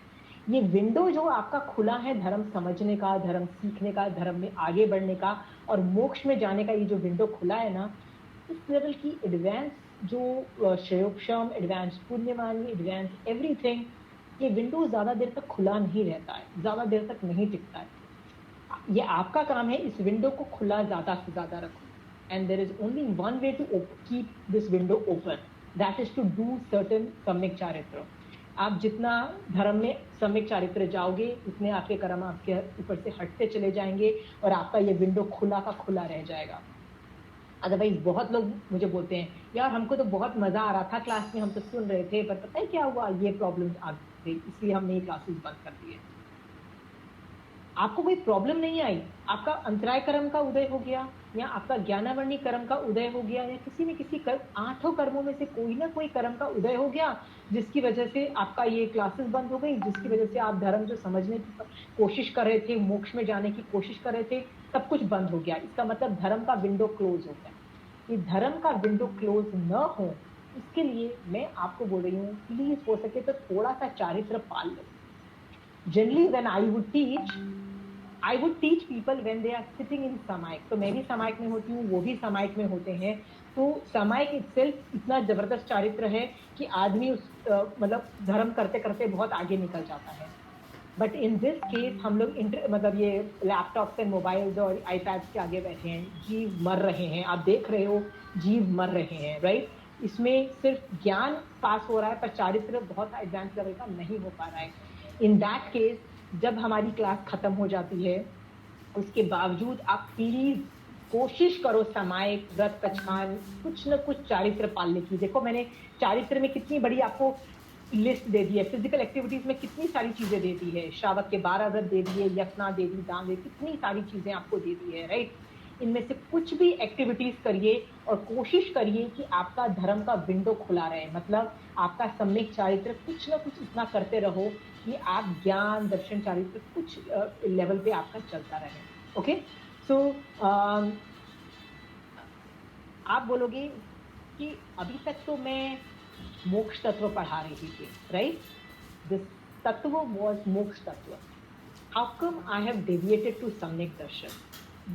ये विंडो जो आपका खुला है धर्म समझने का, धर्म सीखने का, धर्म में आगे बढ़ने का और मोक्ष में जाने का, ये जो विंडो खुला है ना, इस लेवल की एडवांस जो श्रेयोक्षम, एडवांस पुण्यवानी, एडवांस एवरीथिंग, ये विंडो ज्यादा देर तक खुला नहीं रहता है, ज्यादा देर तक नहीं टिकता है। ये आपका काम है इस विंडो को खुला ज्यादा से ज्यादा रखो। And there is only one way to keep this window open, that is to do certain सम्यक चारित्र। आप जितना धर्म में सम्यक चारित्र जाओगे, उतने आपके कर्म आपके ऊपर से हटते चले जाएंगे और आपका ये विंडो खुला का खुला रह जाएगा। अदरवाइज बहुत लोग मुझे बोलते हैं यार हमको तो बहुत मजा आ रहा था क्लास में, हम तो सुन रहे थे, पर पता है क्या हुआ, ये प्रॉब्लम्स आ गई इसलिए हमने ये क्लासेस बंद कर दिए। आपको कोई प्रॉब्लम नहीं आई, आपका अंतराय कर्म का उदय हो गया या आपका ज्ञानावर्णी कर्म का उदय हो गया या किसी न किसी आठों कर्मों में से कोई ना कोई कर्म का उदय हो गया, जिसकी वजह से आपका ये क्लासेस बंद हो गई, जिसकी वजह से आप धर्म जो समझने की कोशिश कर रहे थे, मोक्ष में जाने की कोशिश कर रहे थे, सब कुछ बंद हो गया। इसका मतलब धर्म का विंडो क्लोज हो गया। ये धर्म का विंडो क्लोज न हो इसके लिए मैं आपको बोल रही हूँ, प्लीज हो सके तो थोड़ा सा चारित्र पाल लो। Generally when I would teach people when they are sitting in samayik, तो मैं भी समायक में होती हूँ, वो भी समायक में होते हैं, तो समायक इटसेल्फ इतना जबरदस्त चारित्र है कि आदमी उस मतलब धर्म करते करते बहुत आगे निकल जाता है। बट इन दिस केस हम लोग मतलब ये लैपटॉप्स एंड मोबाइल्स और आईपैड्स के आगे बैठे हैं, जीव मर रहे हैं, आप देख रहे हो जीव मर रहे हैं, राइट। इसमें सिर्फ ज्ञान पास हो रहा है पर चारित्र बहुत एडवांस लेवल का नहीं हो पा रहा है। इन दैट केस जब हमारी क्लास खत्म हो जाती है उसके बावजूद आप प्लीज कोशिश करो समायक, व्रत, पछान, कुछ न कुछ चारित्र पालने की। देखो मैंने चारित्र में कितनी बड़ी आपको लिस्ट दे दी है, फिजिकल एक्टिविटीज में कितनी सारी चीजें दे दी है, श्रावक के 12 व्रत दे दिए, यत्ना दे दी, दान दे, कितनी सारी चीजें आपको दे दी है, राइट। इनमें से कुछ भी एक्टिविटीज करिए और कोशिश करिए कि आपका धर्म का विंडो खुला रहे, मतलब आपका सम्यक चारित्र कुछ ना कुछ इतना करते रहो कि आप ज्ञान दर्शन चारित्र कुछ लेवल पे आपका चलता रहे। ओके, सो आप बोलोगे कि अभी तक तो मैं मोक्ष तत्व पढ़ा रही थी, राइट, दिस तत्व was मोक्ष तत्व, how come I have deviated to सम्यक दर्शन?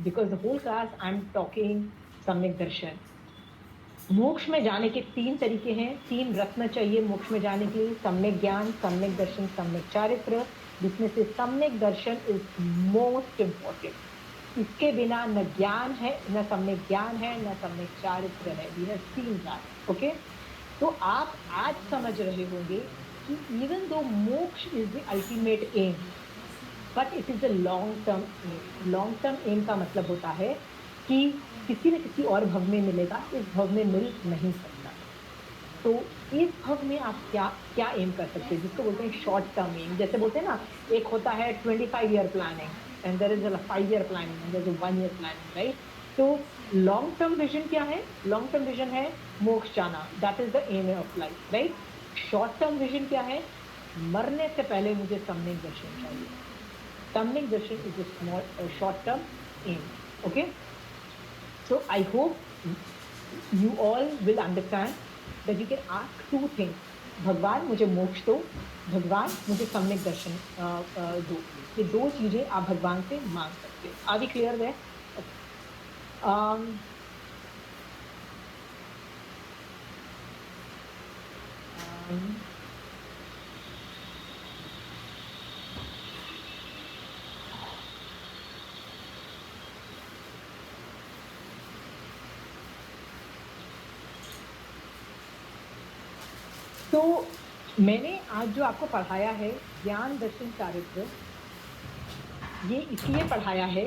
Because the whole class I'm talking सम्यक दर्शन। मोक्ष में जाने के 3 तरीके हैं, 3 रत्न चाहिए मोक्ष में जाने के लिए, सम्यक ज्ञान, सम्यक दर्शन, सम्यक चारित्र, जिसमें से सम्यक दर्शन इज मोस्ट इम्पोर्टेंट। इसके बिना न ज्ञान है, न सम्यक ज्ञान है, न सम्यक चारित्र है। We have seen that, okay. तो आप आज समझ रहे होंगे कि इवन दो मोक्ष is the ultimate aim, but it is a long term aim. Long term aim का मतलब होता है कि किसी न किसी और भव में मिलेगा, इस भव में मिल नहीं सकता। तो इस भव में आप क्या क्या एम कर सकते हैं, जिसको बोलते हैं शॉर्ट टर्म एम। जैसे बोलते हैं ना, एक होता है 25 year planning and there is a 5 year planning and there is a 1 year planning, right. तो लॉन्ग टर्म विजन क्या है? लॉन्ग टर्म विजन है मोक्ष जाना, that is the aim of life, right. Short term vision क्या है? मरने से पहले मुझे सम्यक दर्शन चाहिए। सम्यक दर्शन is a small short term aim, okay. So I hope you all will understand that you can ask 2 things. भगवान मुझे मोक्ष दो, भगवान मुझे सम्यक दर्शन दो। ये 2 चीजें आप भगवान से मांग सकते हो। Are we clear there? तो मैंने आज जो आपको पढ़ाया है ज्ञान दर्शन चारित्र, ये इसलिए पढ़ाया है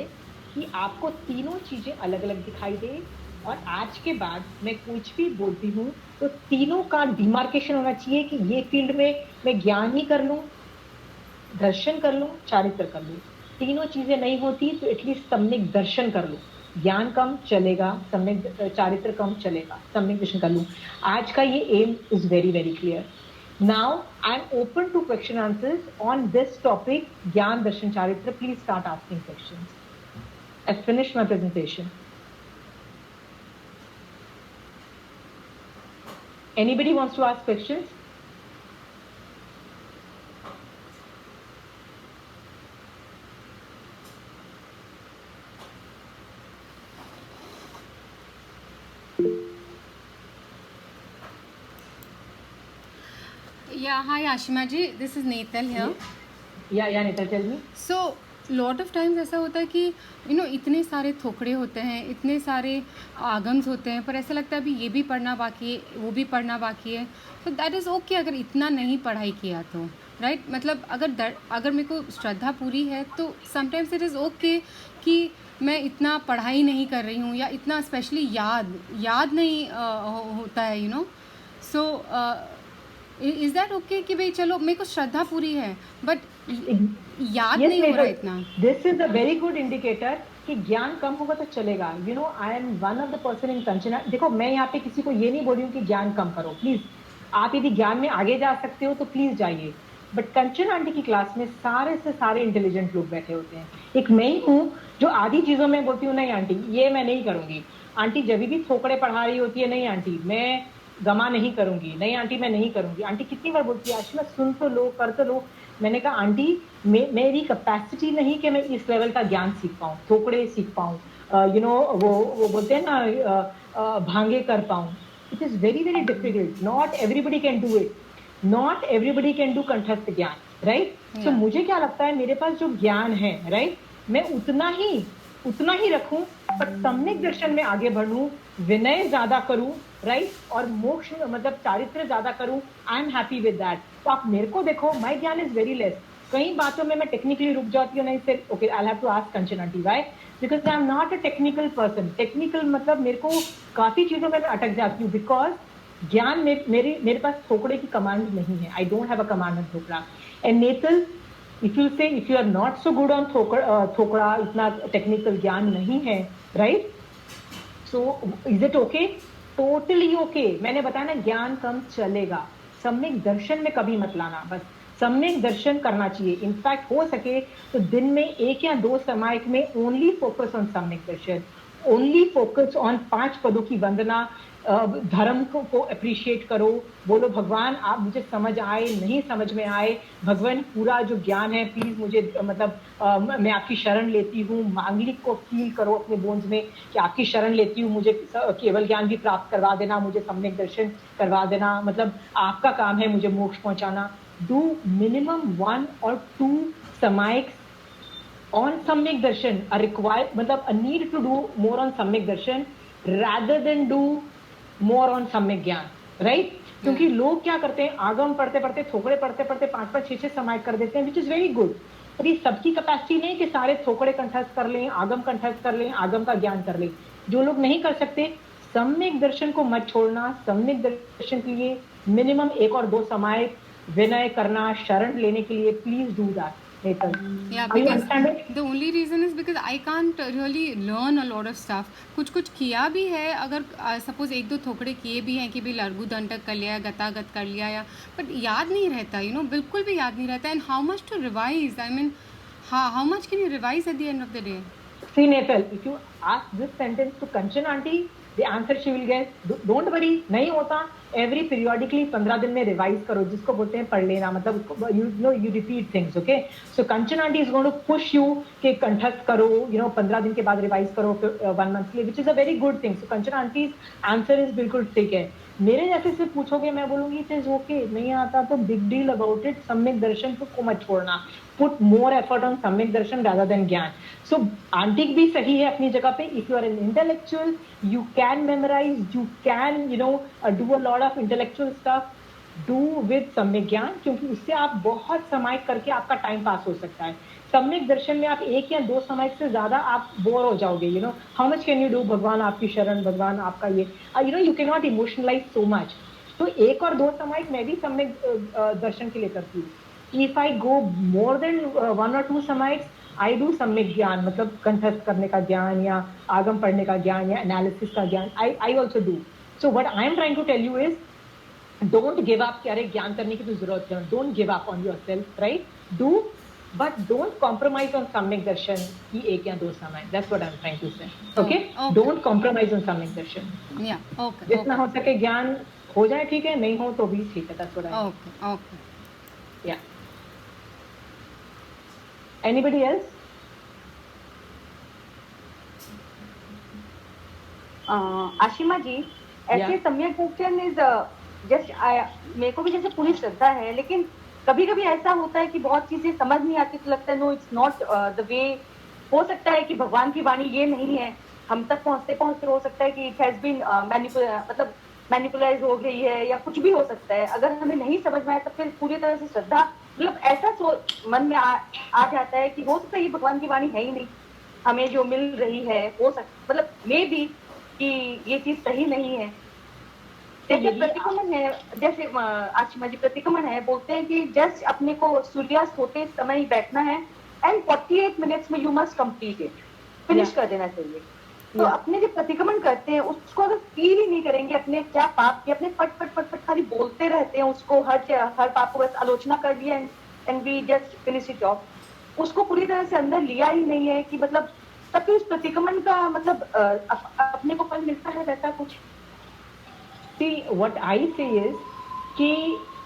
कि आपको तीनों चीजें अलग अलग दिखाई दे, और आज के बाद मैं कुछ भी बोलती हूँ तो तीनों का डिमार्केशन होना चाहिए कि ये फील्ड में मैं ज्ञान ही कर लूँ, दर्शन कर लूँ, चारित्र कर लूँ। तीनों चीजें नहीं होती तो एटलीस्ट सम्यक दर्शन कर लूँ। ज्ञान कम चलेगा, सम्यक चारित्र कम चलेगा, सम्यक दर्शन कर लूँ। आज का ये aim is very very clear. Now I'm open to question answers on this topic, Gyan Darshan Charitra. Please start asking questions. I've finished my presentation. Anybody wants to ask questions? Yeah, hi Ashima ji, this is Netal here. Yeah, Netal, tell me. So, lot of times ऐसा होता है कि इतने सारे थोकड़े होते हैं, इतने सारे आगम्स होते हैं, पर ऐसा लगता है अभी ये भी पढ़ना बाकी है, वो भी पढ़ना बाकी है। तो दैट इज़ ओके अगर इतना नहीं पढ़ाई किया तो, राइट। मतलब अगर मेरे को श्रद्धा पूरी है तो समटाइम्स इट इज़ ओके कि मैं इतना पढ़ाई नहीं कर रही हूँ या इतना स्पेशली याद नहीं होता है, सो इज़ दैट ओके कि भाई चलो मेरे को श्रद्धा पूरी है बट याद Yes, नहीं हो रहा Mehul, इतना. this is a very good indicator कि ज्ञान कम होगा तो चलेगा. I am one of the person in Kanchana. देखो, मैं यहाँ पे किसी को ये नहीं बोल रही हूँ कि ज्ञान कम करो. प्लीज, आप यदि ज्ञान में आगे जा सकते हो तो प्लीज जाइए. बट कंचन आंटी की क्लास में सारे से सारे इंटेलिजेंट लोग बैठे होते हैं. एक मैं ही हूँ जो आधी चीजों में बोलती हूँ नहीं आंटी ये मैं नहीं करूंगी. आंटी जब भी थोकड़े पढ़ा रही होती है, नहीं आंटी मैं गमा नहीं करूंगी, नहीं आंटी मैं नहीं करूंगी. आंटी कितनी बार बोलती है आशिमा सुन तो लो, कर तो लो. मैंने कहा आंटी मेरी कैपेसिटी नहीं कि मैं इस लेवल का ज्ञान सीख पाऊँ, थोकड़े सीख पाऊँ, वो बोलते हैं ना भांगे कर पाऊँ. It is very very difficult. Not everybody can do it. Not everybody can do कंठस्थ ज्ञान, राइट. सो मुझे क्या लगता है मेरे पास जो ज्ञान है, राइट, मैं उतना ही रखूं, पर सम्यक दर्शन में आगे बढ़ूं, विनय ज्यादा करूं, राइट, और मोक्ष मतलब चारित्र ज्यादा करूं. आई एम हैप्पी विद दैट. तो आप मेरे को देखो, माय ज्ञान इज वेरी लेस. कई बातों में मैं टेक्निकली रुक जाती हूँ. नहीं सिर्फ okay, I have to ask Kanchan aunty why, because I am not a technical person. Technical मतलब मेरे को काफी चीजों में मैं अटक जाती हूँ, बिकॉज ज्ञान मेरे पास थोकड़े की कमांड नहीं है. I don't have a command on thokda. एंड नेतल, if you are not so good on thokda, इतना टेक्निकल ज्ञान नहीं है, right, so is it okay? Totally okay. मैंने बताया ना, ज्ञान कम चलेगा. सम्यक दर्शन में कभी मत लाना. बस सम्यक दर्शन करना चाहिए. इनफैक्ट हो सके तो दिन में 1 या 2 समायक में only focus on samyak Darshan. Only focus on 5 पदों की वंदना. धर्म को अप्रिशिएट करो. बोलो भगवान आप मुझे समझ आए, नहीं समझ में आए, भगवान पूरा जो ज्ञान है प्लीज मुझे मतलब मैं आपकी शरण लेती हूँ. मांगलिक को फील करो अपने बोन्स में कि आपकी शरण लेती हूँ, मुझे केवल ज्ञान भी प्राप्त करवा देना, मुझे सम्यक दर्शन करवा देना, मतलब आपका काम है मुझे मोक्ष पहुंचाना. डू मिनिमम 1 or 2 समायक्स on सम्यक दर्शन. a require मतलब a need to do more on सम्यक दर्शन rather than do more on सम्यक ज्ञान, राइट. क्योंकि लोग क्या करते हैं, आगम पढ़ते पढ़ते, थोकड़े पढ़ते पढ़ते 5-5 6-6 समायक कर देते हैं, विच इज वेरी गुड. पर ये सबकी कैपेसिटी नहीं कि सारे थोकड़े कंठस्थ कर लें, आगम कंठस्थ कर लें, आगम का ज्ञान कर लें. जो लोग नहीं कर सकते, सम्यक दर्शन को मत छोड़ना. सम्यक दर्शन के लिए मिनिमम 1 और 2 समायक विनय करना, शरण लेने के लिए please do that. Yeah, because the only reason is because I can't really learn a lot of stuff. कुछ किया भी है, अगर सपोज 1-2 थोकड़े किए भी हैं कि भाई लघु दंडक कर लिया, गतागत कर लिया, या बट याद नहीं रहता, बिल्कुल भी याद नहीं रहता. And how much to revise, I mean how much can you revise at the end of the day? See Nethal, if you ask this sentence to Kanchan aunty, the answer she will get, don't worry, नहीं होता. Every periodically 15 दिन में रिवाइज करो, जिसको बोलते हैं पढ़ लेना, मतलब you repeat things, okay? So Kanchan aunty is going to push you कि कंठस्थ करो, 15 दिन के बाद रिवाइज करो 1 month के लिए, which is a very good thing. So Kanchan auntie's answer is बिल्कुल ठीक है. मेरे जैसे से पूछोगे, मैं बोलूंगी इट इज ओके. नहीं आता तो बिग डील अबाउट इट. सम्यक दर्शन को मत छोड़ना. Put more effort on samyak Darshan rather than ज्ञान. सो आंटी भी सही है अपनी जगह पे. If you are an intellectual, you can memorize, you can do a lot of intellectual stuff, do with सम्यक ज्ञान, क्योंकि उससे आप बहुत समायक करके आपका टाइम पास हो सकता है. सम्यक दर्शन में आप 1 या 2 समायक से ज्यादा आप बोर हो जाओगे. How much can you do, भगवान आपकी शरण, भगवान आपका ये, you can not emotionalize so much. तो 1 और 2 समायक मैं भी सम्यक दर्शन के लिए करती हूँ. If I go more than 1 or 2 samayiks, I do samyak gyan, मतलब कंठस्थ करने का ज्ञान या आगम पढ़ने का ज्ञान या एनालिसिस का ज्ञान. I also do. So what I am trying to tell you is, don't give up. अरे ज्ञान करने की तो जरूरत है, don't give up on yourself, right. Do, but don't compromise on सम्यक दर्शन की 1 या 2 समय. That's what I'm trying to say. Okay? Don't compromise on सम्यक दर्शन. Yeah, okay. जितना हो सके ज्ञान हो जाए ठीक है, नहीं हो तो भी ठीक है. That's what I. Okay. Yeah. Anybody else? Ashima जी, ऐसे सम्यक दर्शन इज जस्ट, मेरे को भी जैसे पूरी श्रद्धा है, लेकिन कभी कभी ऐसा होता है कि बहुत चीजें समझ नहीं आती, तो लगता है no it's not the way. हो सकता है कि भगवान की वाणी ये नहीं है, हम तक पहुंचते पहुंचते हो सकता है कि इट हैज बीन मतलब मैनिपुलाइज हो गई है, या कुछ भी हो सकता है. अगर हमें नहीं समझ में आया तो फिर पूरी तरह से श्रद्धा, मतलब ऐसा मन में आ जाता है कि हो सकता है ये भगवान की वाणी है ही नहीं. हमें जो मिल रही है हो मतलब मे भी कि ये चीज सही नहीं है। जैसे प्रतिक्रमण है, जैसे आशिमा जी प्रतिक्रमण है, बोलते हैं कि जस्ट अपने को सूर्यास्त होते समय ही बैठना है एंड 48 मिनट्स में you must complete it, finish कर देना चाहिए। तो अपने जो प्रतिक्रमण करते हैं उसको अगर फील ही नहीं करेंगे अपने क्या पाप किए, अपने पट पट पट पट खाली बोलते रहते हैं उसको, हर पाप को बस आलोचना कर लिया and we just finish it off, उसको पूरी तरह से अंदर लिया ही नहीं है कि मतलब तब तो इस प्रतिक्रमण का मतलब अपने को फल मिलता है वैसा कुछ। See, what I say is कि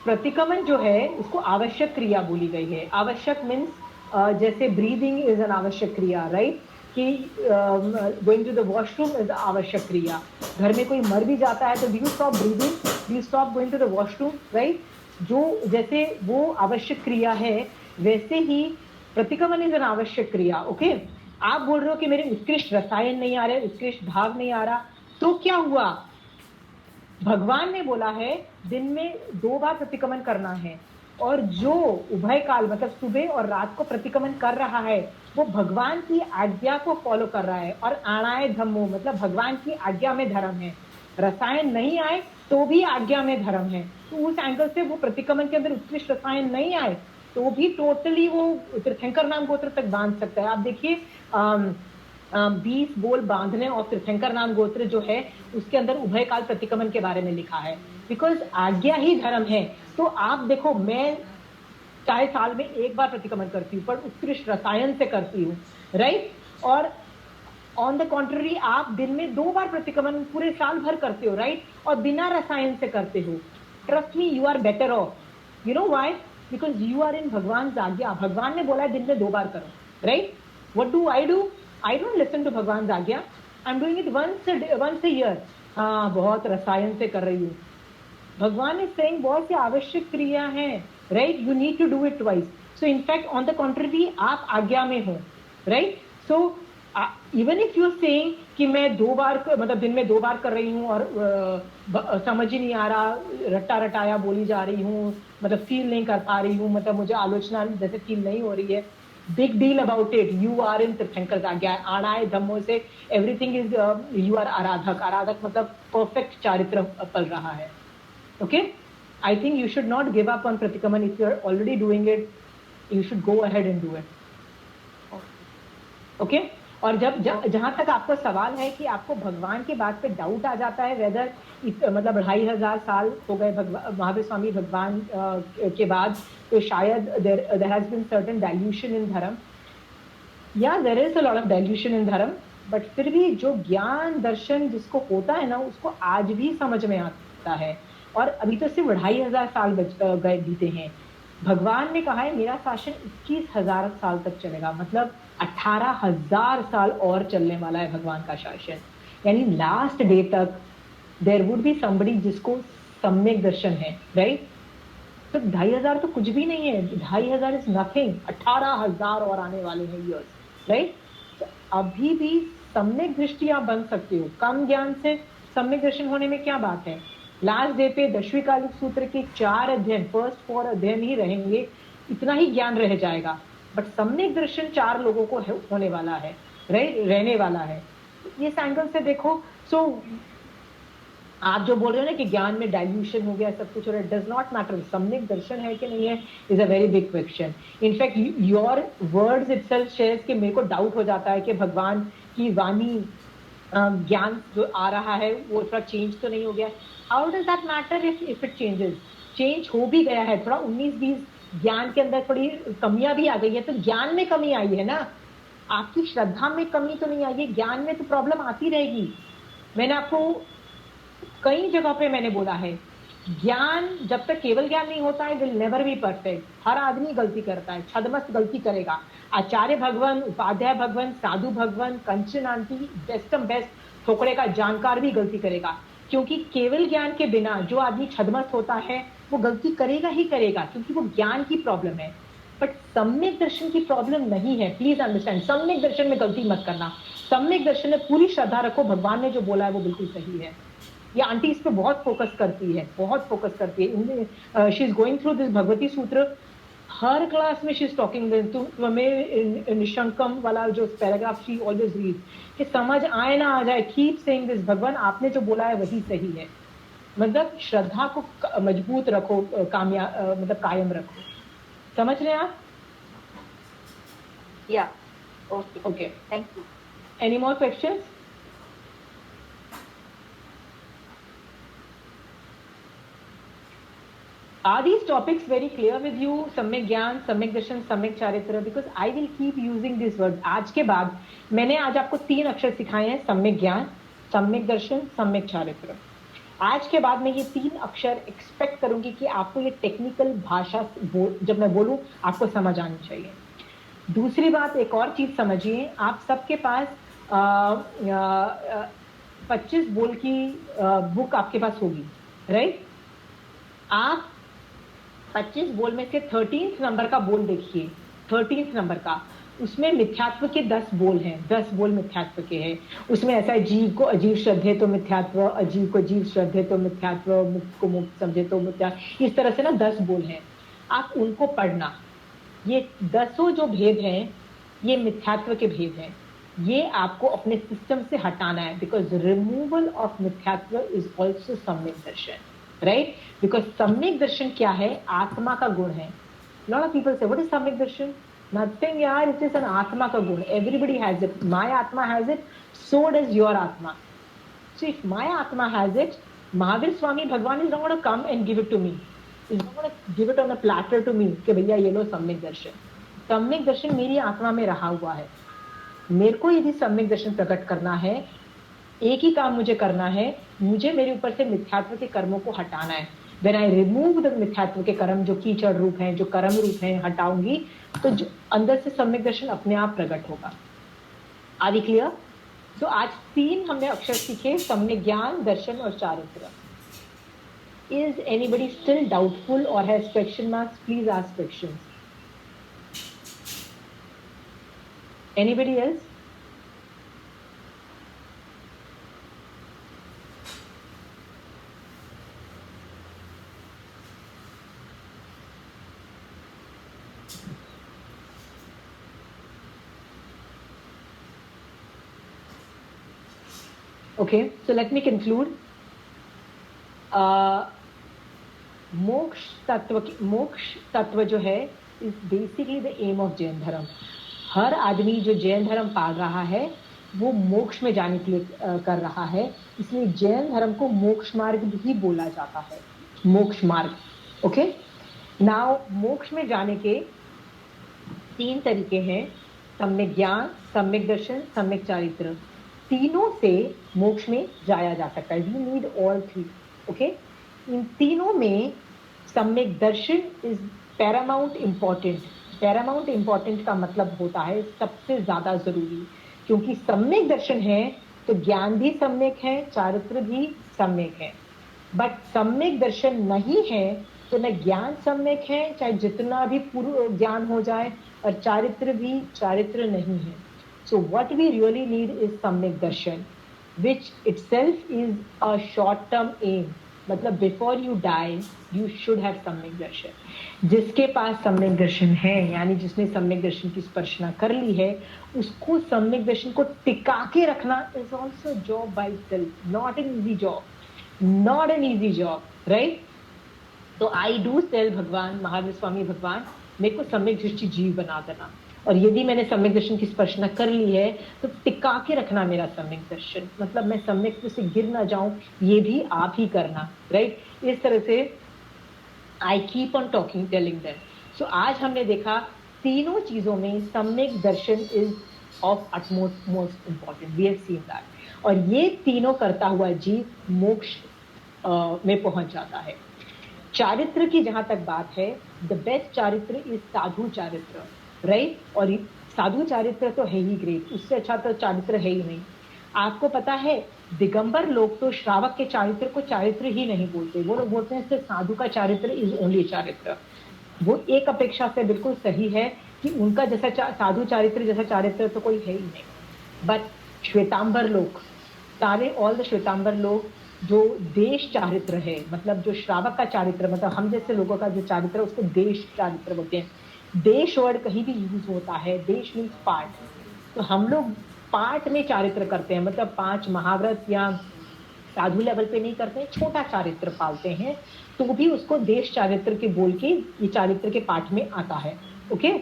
प्रतिक्रमण जो है उसको आवश्यक क्रिया बोली गई है। आवश्यक मीन्स जैसे ब्रीदिंग इज एन आवश्यक क्रिया, राइट? कि going to the washroom is आवश्यक क्रिया। घर में कोई मर भी जाता है तो do you stop breathing, do you stop going to the washroom, right? जो जैसे वो आवश्यक क्रिया है वैसे ही प्रतिक्रमण इज एन आवश्यक क्रिया। ओके, आप बोल रहे हो कि मेरे उत्कृष्ट रसायन नहीं आ रहे, उत्कृष्ट भाव नहीं आ रहा, तो क्या हुआ? भगवान ने बोला है दिन में 2 बार प्रतिक्रमण करना है, और जो उभय काल मतलब सुबह और रात को प्रतिक्रमण कर रहा है वो भगवान की आज्ञा को फॉलो कर रहा है। और आणाय धम्मो मतलब भगवान की आज्ञा में धर्म है। रसायन नहीं आए तो भी आज्ञा में धर्म है। तो उस एंगल से वो प्रतिक्रमण के अंदर उत्कृष्ट रसायन नहीं आए तो भी टोटली वो तीर्थंकर नाम गोत्र तक बांध सकता है। आप देखिए 20 बोल बांधने और तीर्थंकर नाम गोत्र जो है उसके अंदर उभय काल प्रतिक्रमण के बारे में लिखा है, बिकॉज आज्ञा ही धर्म है। तो आप देखो, मैं चाहे साल में 1 बार प्रतिक्रमण करती हूँ पर उत्कृष्ट रसायन से करती हूँ, राइट? और ऑन द कॉन्ट्ररी आप दिन में 2 बार प्रतिक्रमण पूरे साल भर करते हो, राइट? और बिना रसायन से करते हो। Trust me, you are better off. You know why? Because you are in भगवान आज्ञा। भगवान ने बोला है दिन में 2 बार करो, right? What do? I don't listen to भगवान आज्ञा। I'm doing it once a year। हाँ, बहुत रसायन से कर रही हूँ। भगवान is saying बहुत सी आवश्यक क्रिया है, right? You need to do it twice। So in fact, on the contrary, आप आज्ञा में हो, right? So even if you're saying कि मैं 2 बार मतलब दिन में 2 बार कर रही हूँ और समझ ही नहीं आ रहा, रट्टा रटाया बोली जा रही हूँ, मतलब फील नहीं कर पा रही हूँ, मतलब मुझे आलोचना जैसे फील नहीं हो रही है, big deal about it। You are in तीर्थंकर आज्ञा। आणाय धम्मो से everything is you are आराधक। आराधक मतलब perfect चारित्र पल रहा है। Okay? I think you should not give up on प्रतिक्रमण। If you are already doing it, you should go ahead and do it। Okay? और जहां तक आपको सवाल है कि आपको भगवान की बात पे डाउट आ जाता है वेदर मतलब 2500 साल हो गए महावीर स्वामी भगवान के बाद, तो शायद there has been certain dilution in धर्म। Yeah, there is a lot of dilution in धर्म, बट फिर भी जो ज्ञान दर्शन जिसको होता है ना उसको आज भी समझ में आता है। और अभी तो सिर्फ 2500 साल गए बीते हैं। भगवान ने कहा है मेरा शासन 21,000 साल तक चलेगा, मतलब 18,000 साल और चलने वाला है भगवान का शासन। यानी लास्ट डे तक देयर वुड बी समबडी जिसको सम्यक दर्शन है, राइट? तो 2500 तो कुछ भी नहीं है। 2500 इज नथिंग। 18,000 और आने वाले हैं ईयर्स, राइट? तो अभी भी सम्यक दृष्टि आप बन सकते हो। कम ज्ञान से सम्यक दर्शन होने में क्या बात है? लास्ट डे पे 10वीं कालिक सूत्र के 4 अध्ययन, फर्स्ट 4 अध्ययन ही रहेंगे, इतना ही ज्ञान रह जाएगा। बट सम्यक दर्शन 4 लोगों को होने वाला है, रहने वाला है। इस एंगल से देखो। सो आप जो बोल रहे हो ना कि ज्ञान में डाइल्यूशन हो गया, सब कुछ हो रहा है, डज नॉट मैटर। सम्यक दर्शन है कि नहीं है is a very big question. In fact your words itself shares कि मेरे को डाउट हो जाता है कि भगवान की वाणी ज्ञान जो आ रहा है वो थोड़ा चेंज तो नहीं हो गया। How does that matter if it changes? Change हो भी गया है, थोड़ा 19-20 ज्ञान के अंदर थोड़ी कमियां भी आ गई है, तो ज्ञान में कमी आई है ना, आपकी श्रद्धा में कमी तो नहीं आई है। ज्ञान में तो प्रॉब्लम आती रहेगी। मैंने आपको कई जगह पे मैंने बोला है, ज्ञान जब तक केवल ज्ञान नहीं होता है विल नेवर बी परफेक्ट। हर आदमी गलती करता है, छदमस्त गलती करेगा। आचार्य भगवान, उपाध्याय भगवान, साधु भगवान, कंचन आंटी, बेस्ट थोकड़े का जानकार भी गलती करेगा, क्योंकि केवल ज्ञान के बिना जो आदमी छदमस्त होता है वो गलती करेगा ही करेगा, क्योंकि वो ज्ञान की प्रॉब्लम है। बट सम्यक दर्शन की प्रॉब्लम नहीं है। प्लीज अंडरस्टैंड, सम्यक दर्शन में गलती मत करना। सम्यक दर्शन में पूरी श्रद्धा रखो, भगवान ने जो बोला है वो बिल्कुल सही है। ये आंटी इस पे बहुत फोकस करती है, बहुत फोकस करती है। She is going through this Bhagwati सूत्र हर क्लास में शी इज टॉकिंग तुम्हें निशंकम वाला जो पैराग्राफ शी ऑलवेज रीड कि समझ आए ना आ जाए, कीप सेइंग दिस, भगवान आपने जो बोला है वही सही है। मतलब श्रद्धा को मजबूत रखो, मतलब कायम रखो। समझ रहे हैं आप? या okay okay, thank you. Any more questions? Are these topics very clear with you? सम्यक ज्ञान, सम्यक दर्शन, सम्यक चारित्र, because I will keep using these words. आज के बाद मैंने आज आपको 3 अक्षर सिखाए हैं, सम्यक ज्ञान, सम्यक दर्शन, सम्यक चारित्र। आज के बाद मैं ये 3 अक्षर एक्सपेक्ट करूंगी कि आपको ये टेक्निकल भाषा जब मैं बोलूं आपको समझ आनी चाहिए। दूसरी बात, एक और चीज समझिए, आप सबके पास 25 बोल की बुक आपके पास होगी, राइट? आप 25 बोल में से 13th नंबर का बोल देखिए, 13th नंबर का, उसमें मिथ्यात्व के 10 बोल हैं, 10 बोल मिथ्यात्व के हैं। उसमें ऐसा है, जीव को अजीव श्रद्धे तो मिथ्यात्व, अजीव को जीव श्रद्धे तो मिथ्यात्व, मुक्त को मुक्त समझे तो मिथ्यात्व, इस तरह से ना 10 बोल हैं। आप उनको पढ़ना। ये 10 जो भेद हैं ये मिथ्यात्व के भेद हैं, ये आपको अपने सिस्टम से हटाना है, because removal of mithyatva is also सम्यक दर्शन, राइट? बिकॉज सम्यक दर्शन क्या है? आत्मा का गुण है। Lot of people say what is सम्यक दर्शन? नथिंग यार, इट इज एन आत्मा का गुण। एवरीबडी हैज इट, माय आत्मा has it, so does your आत्मा। सो इफ माय आत्मा has it, Mahavir Swami Bhagwan is not gonna come and give it to me, is not gonna give it on a platter to me कि भैया ये लो सम्यक दर्शन। सम्यक दर्शन मेरी आत्मा में रहा हुआ है। मेरे को यदि सम्यक दर्शन प्रकट करना है, एक ही काम मुझे करना है, मुझे मेरे ऊपर से मिथ्यात्व के कर्मों को हटाना है। When I remove the मिथ्यात्व के कर्म जो कीचड़ रूप हैं, जो कर्म रूप हैं, हटाऊंगी तो जो अंदर से सम्यक दर्शन अपने आप प्रकट होगा। Are we clear? So आज 3 हमने अक्षर सीखे, सम्यक ज्ञान, दर्शन और चारित्र। Is anybody still doubtful or has question marks? Please ask questions. Anybody else? Okay, so let me conclude. मोक्ष तत्व जो है is basically the aim of Jain धर्म। हर आदमी जो जैन धर्म पाल रहा है वो मोक्ष में जाने के लिए कर रहा है, इसलिए जैन धर्म को मोक्ष मार्ग भी बोला जाता है, मोक्ष मार्ग। ओके, नाउ मोक्ष में जाने के 3 तरीके हैं, सम्यक ज्ञान, सम्यक दर्शन, सम्यक चारित्र। तीनों से मोक्ष में जाया जा सकता है। We need all 3। ओके, इन तीनों में सम्यक दर्शन is paramount important. Paramount important का मतलब होता है सबसे ज्यादा जरूरी, क्योंकि सम्यक दर्शन है तो ज्ञान भी सम्यक है, चारित्र भी सम्यक है। बट सम्यक दर्शन नहीं है तो न ज्ञान सम्यक है, चाहे जितना भी पूर्व ज्ञान हो जाए, और चारित्र भी चारित्र नहीं है। So what we really need is सम्यक दर्शन, which itself is a short-term aim. मतलब before you die, you should have सम्यक दर्शन। जिसके पास सम्यक दर्शन है, यानी जिसने सम्यक दर्शन की स्पर्शना कर ली है, उसको सम्यक दर्शन को टिका के रखना is also a job by itself, not an easy job, not an easy job, right? तो I do tell भगवान, महावीर स्वामी भगवान, मेरे को सम्यक दृष्टि जीव बना देना, और यदि मैंने सम्यक दर्शन की स्पर्शना कर ली है तो टिका के रखना मेरा सम्यक दर्शन, मतलब मैं सम्यक से गिर ना जाऊं, ये भी आप ही करना, राइट? इस तरह से I keep on talking, telling them. So आज हमने देखा तीनों चीजों में सम्यक दर्शन is of utmost most important. We have seen that, और ये तीनों करता हुआ जीव मोक्ष में पहुंच जाता है। चारित्र की जहां तक बात है, द बेस्ट चारित्र इज साधु चारित्र, राइट? और साधु चारित्र तो है ही ग्रेट, उससे अच्छा तो चारित्र है ही नहीं। आपको पता है दिगंबर लोग तो श्रावक के चारित्र को चारित्र ही नहीं बोलते, वो लोग बोलते हैं सिर्फ साधु का चारित्र इज ओनली चारित्र। वो एक अपेक्षा से बिल्कुल सही है कि उनका जैसा साधु चारित्र जैसा चारित्र तो कोई है ही नहीं। बट श्वेतांबर लोग, सारे ऑल द श्वेतांबर लोग जो देश चारित्र है, मतलब जो श्रावक का चारित्र, मतलब हम जैसे लोगों का जो चारित्र उसको देश चारित्र बोलते हैं। देश वर्ड कहीं भी यूज होता है, देश मीन्स पार्ट, तो हम लोग पार्ट में चारित्र करते हैं, मतलब 5 महाव्रत या साधु लेवल पे नहीं करते हैं, छोटा चारित्र पालते हैं, तो भी उसको देश चारित्र के बोल के ये चारित्र के पाठ में आता है। ओके,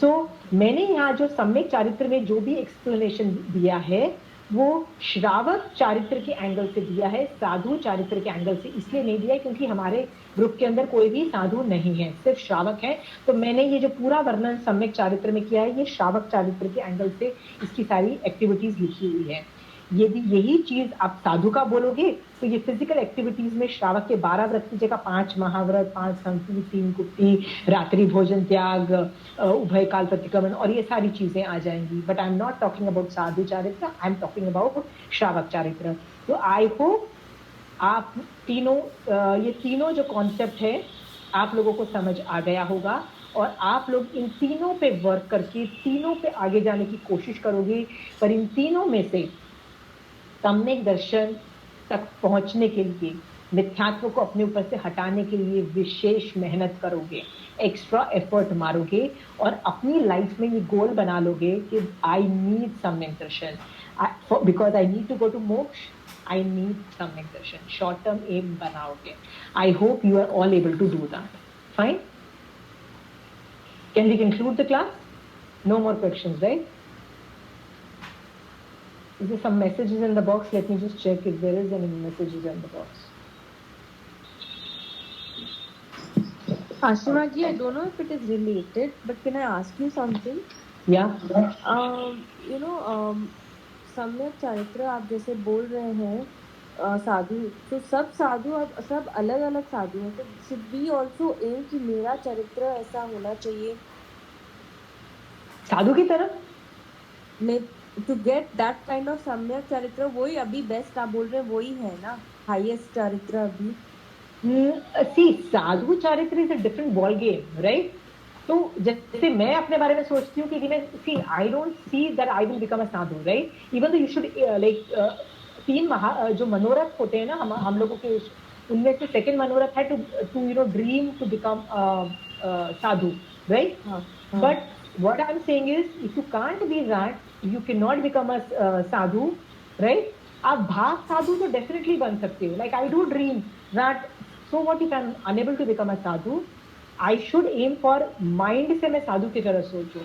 सो मैंने यहाँ जो सम्यक चारित्र में जो भी एक्सप्लेनेशन दिया है वो श्रावक चारित्र के एंगल से दिया है, साधु चारित्र के एंगल से इसलिए नहीं दिया है क्योंकि हमारे ग्रुप के अंदर कोई भी साधु नहीं है, सिर्फ श्रावक है। तो मैंने ये जो पूरा वर्णन सम्यक चारित्र में किया है, ये श्रावक चारित्र के एंगल से इसकी सारी एक्टिविटीज लिखी हुई है। यदि यही चीज आप साधु का बोलोगे तो ये फिजिकल एक्टिविटीज में श्रावक के 12 व्रत की जगह 5 महाव्रत, 5 संतु, 3 कुप्ती, रात्रि भोजन त्याग, उभय काल प्रतिक्रमण और ये सारी चीजें आ जाएंगी। But I am not talking about sadhu charitra, I am talking about श्रावक चारित्र। तो आई होप आप तीनों ये तीनों जो कॉन्सेप्ट है आप लोगों को समझ आ गया होगा और आप लोग इन तीनों पे वर्क करके तीनों पे आगे जाने की कोशिश करोगे, पर इन तीनों में से सम्यक दर्शन तक पहुंचने के लिए, मिथ्यात्व को अपने ऊपर से हटाने के लिए विशेष मेहनत करोगे, एक्स्ट्रा एफर्ट मारोगे और अपनी लाइफ में ये गोल बना लोगे कि I need samyak darshan, because I need to go to moksha, I need samyak darshan, short term aim बनाओगे। I hope you are all able to do that. Fine, can we conclude the class? No more questions, right? Is there some messages in the box? Let me just check if there is any messages in the box. Ashima ji, I don't know if it is related, but can I ask you something? Yeah. सम्यक चारित्र आप जैसे बोल रहे हैं साधु, तो सब साधु अब सब अलग अलग साधु हैं, तो should we also aim कि मेरा चरित्र ऐसा होना चाहिए साधु की तरफ? To get that kind of सम्यक चरित्र, वही अभी बेस्ट आप बोल रहे हैं, वही है ना हाईएस्ट चरित्र अभी? सी साधु चारित्र is a different ball game, right? तो जैसे मैं अपने बारे में सोचती हूँ कि मैं see I don't see that I will become a sadhu, right? Even though you should like 3 जो मनोरथ होते हैं ना हम लोगों के, उनमें से सेकंड मनोरथ है टू ड्रीम टू बिकम साधु, right? But what I'm saying is, if you can't be that, you cannot become a sadhu, right? आप भाव साधु तो definitely बन सकते हो. Like I do dream that, so what if I'm unable to become a sadhu? I should aim for mind से मैं साधु की तरह सोचूं,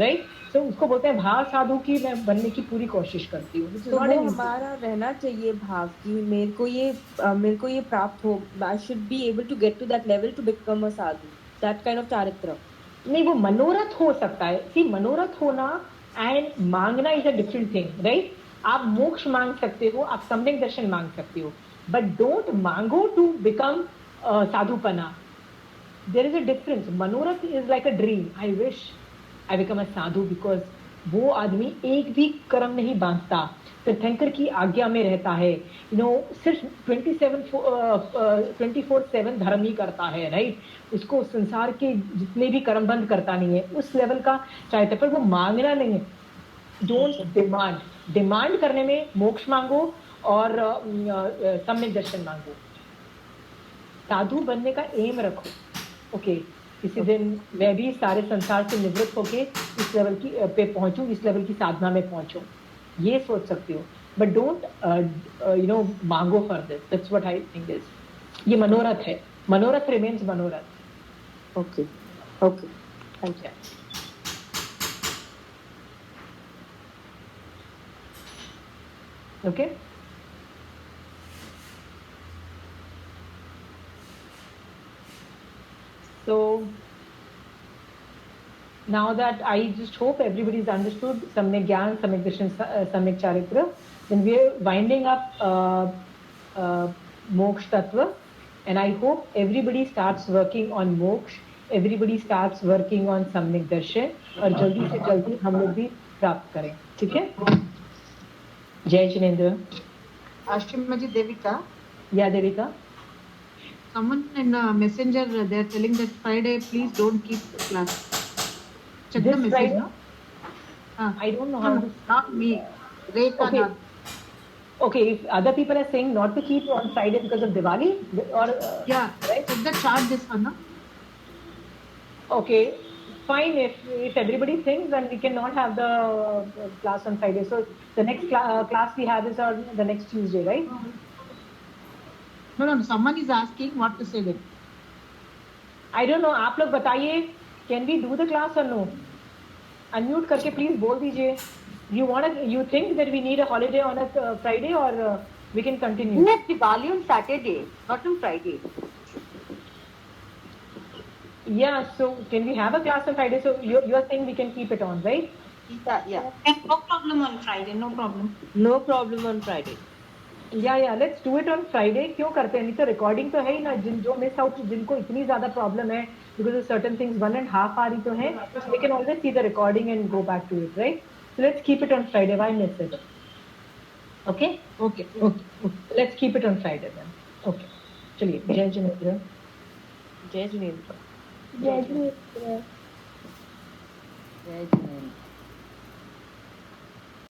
right? So उसको बोलते हैं भाव साधु की मैं बनने की पूरी कोशिश करती हूँ. तो वो हमारा रहना चाहिए भाव की मेरे को ये प्राप्त हो. I should be able to get to that level to become a sadhu. That kind of चारित्र. नहीं, वो मनोरथ हो सकता है. सी मनोरथ होना एंड मांगना is a different thing, right? आप मोक्ष मांग सकते हो, आप सम्यक दर्शन मांग सकते हो, बट डोंट मांगो टू बिकम साधुपना. There is a difference. Manorath is like a dream. I wish I become a sadhu, because वो आदमी एक भी कर्म नहीं बांधता, तीर्थंकर की आज्ञा में रहता है, सिर्फ 24/7 धर्म ही करता है, राइट? उसको संसार के जितने भी कर्म बंद करता नहीं है, उस लेवल का चाहता, पर वो मांगना नहीं है. डोंट डिमांड करने में मोक्ष मांगो और सम्यक दर्शन मांगो. साधु बनने का एम रखो. ओके, किसी दिन मैं भी सारे संसार से निवृत्त होके इस लेवल की पे पहुंचूं, इस लेवल की साधना में पहुंचूं, ये सोच सकती हो. बट डोंट मांगो for this. That's what I think is. ये मनोरथ है. मनोरथ रिमेन्स मनोरथ. Okay, thank you. Okay, so now that I just hope everybody's understood Samyak Gyan, Samyak Darshan, Samyak Charitra, then we are winding up Moksha Tattva, and I hope everybody starts working on Moksha, everybody starts working on Samyak Darshan, और जल्दी से जल्दी हम लोग भी प्राप्त करें. ठीक है? जय Jinendra. Ashima ji, Devika. Yeah, Devika. Someone in Messenger, they are telling that Friday, please don't keep the class. Check This the message, Friday? no? I don't know how to... Not me. Rekha. Okay. Okay, if other people are saying not to keep on Friday because of Diwali, or... Yeah, right? check the chart this one, no? Okay, fine if everybody thinks, then we cannot have the class on Friday. So the next class we have is on the next Tuesday, right? No, someone is asking what to say then. I don't know. आप लोग बताइए, can we do the class or no? Unmute करके please बोल दीजिए. You think that we need a holiday on a Friday, or we can continue? We have Diwali on Saturday, not on Friday. Yeah, so can we have a class on Friday? So you are saying we can keep it on, right? Yeah. No problem on Friday, no problem. No problem on Friday. Yeah, let's do it on Friday. क्यों करते हैं? नहीं तो recording तो है ही ना. जो miss out, जिनको इतनी ज़्यादा problem है because of certain things 1.5 hour ही तो है, so they can always see the recording and go back to it, right? So let's keep it on Friday. Why miss it? Okay? Okay. Let's keep it on Friday then. Okay. चलिए, जय जिनेंद्र. जय जिनेंद्र. जय जिनेंद्र. जय जिनेंद्र.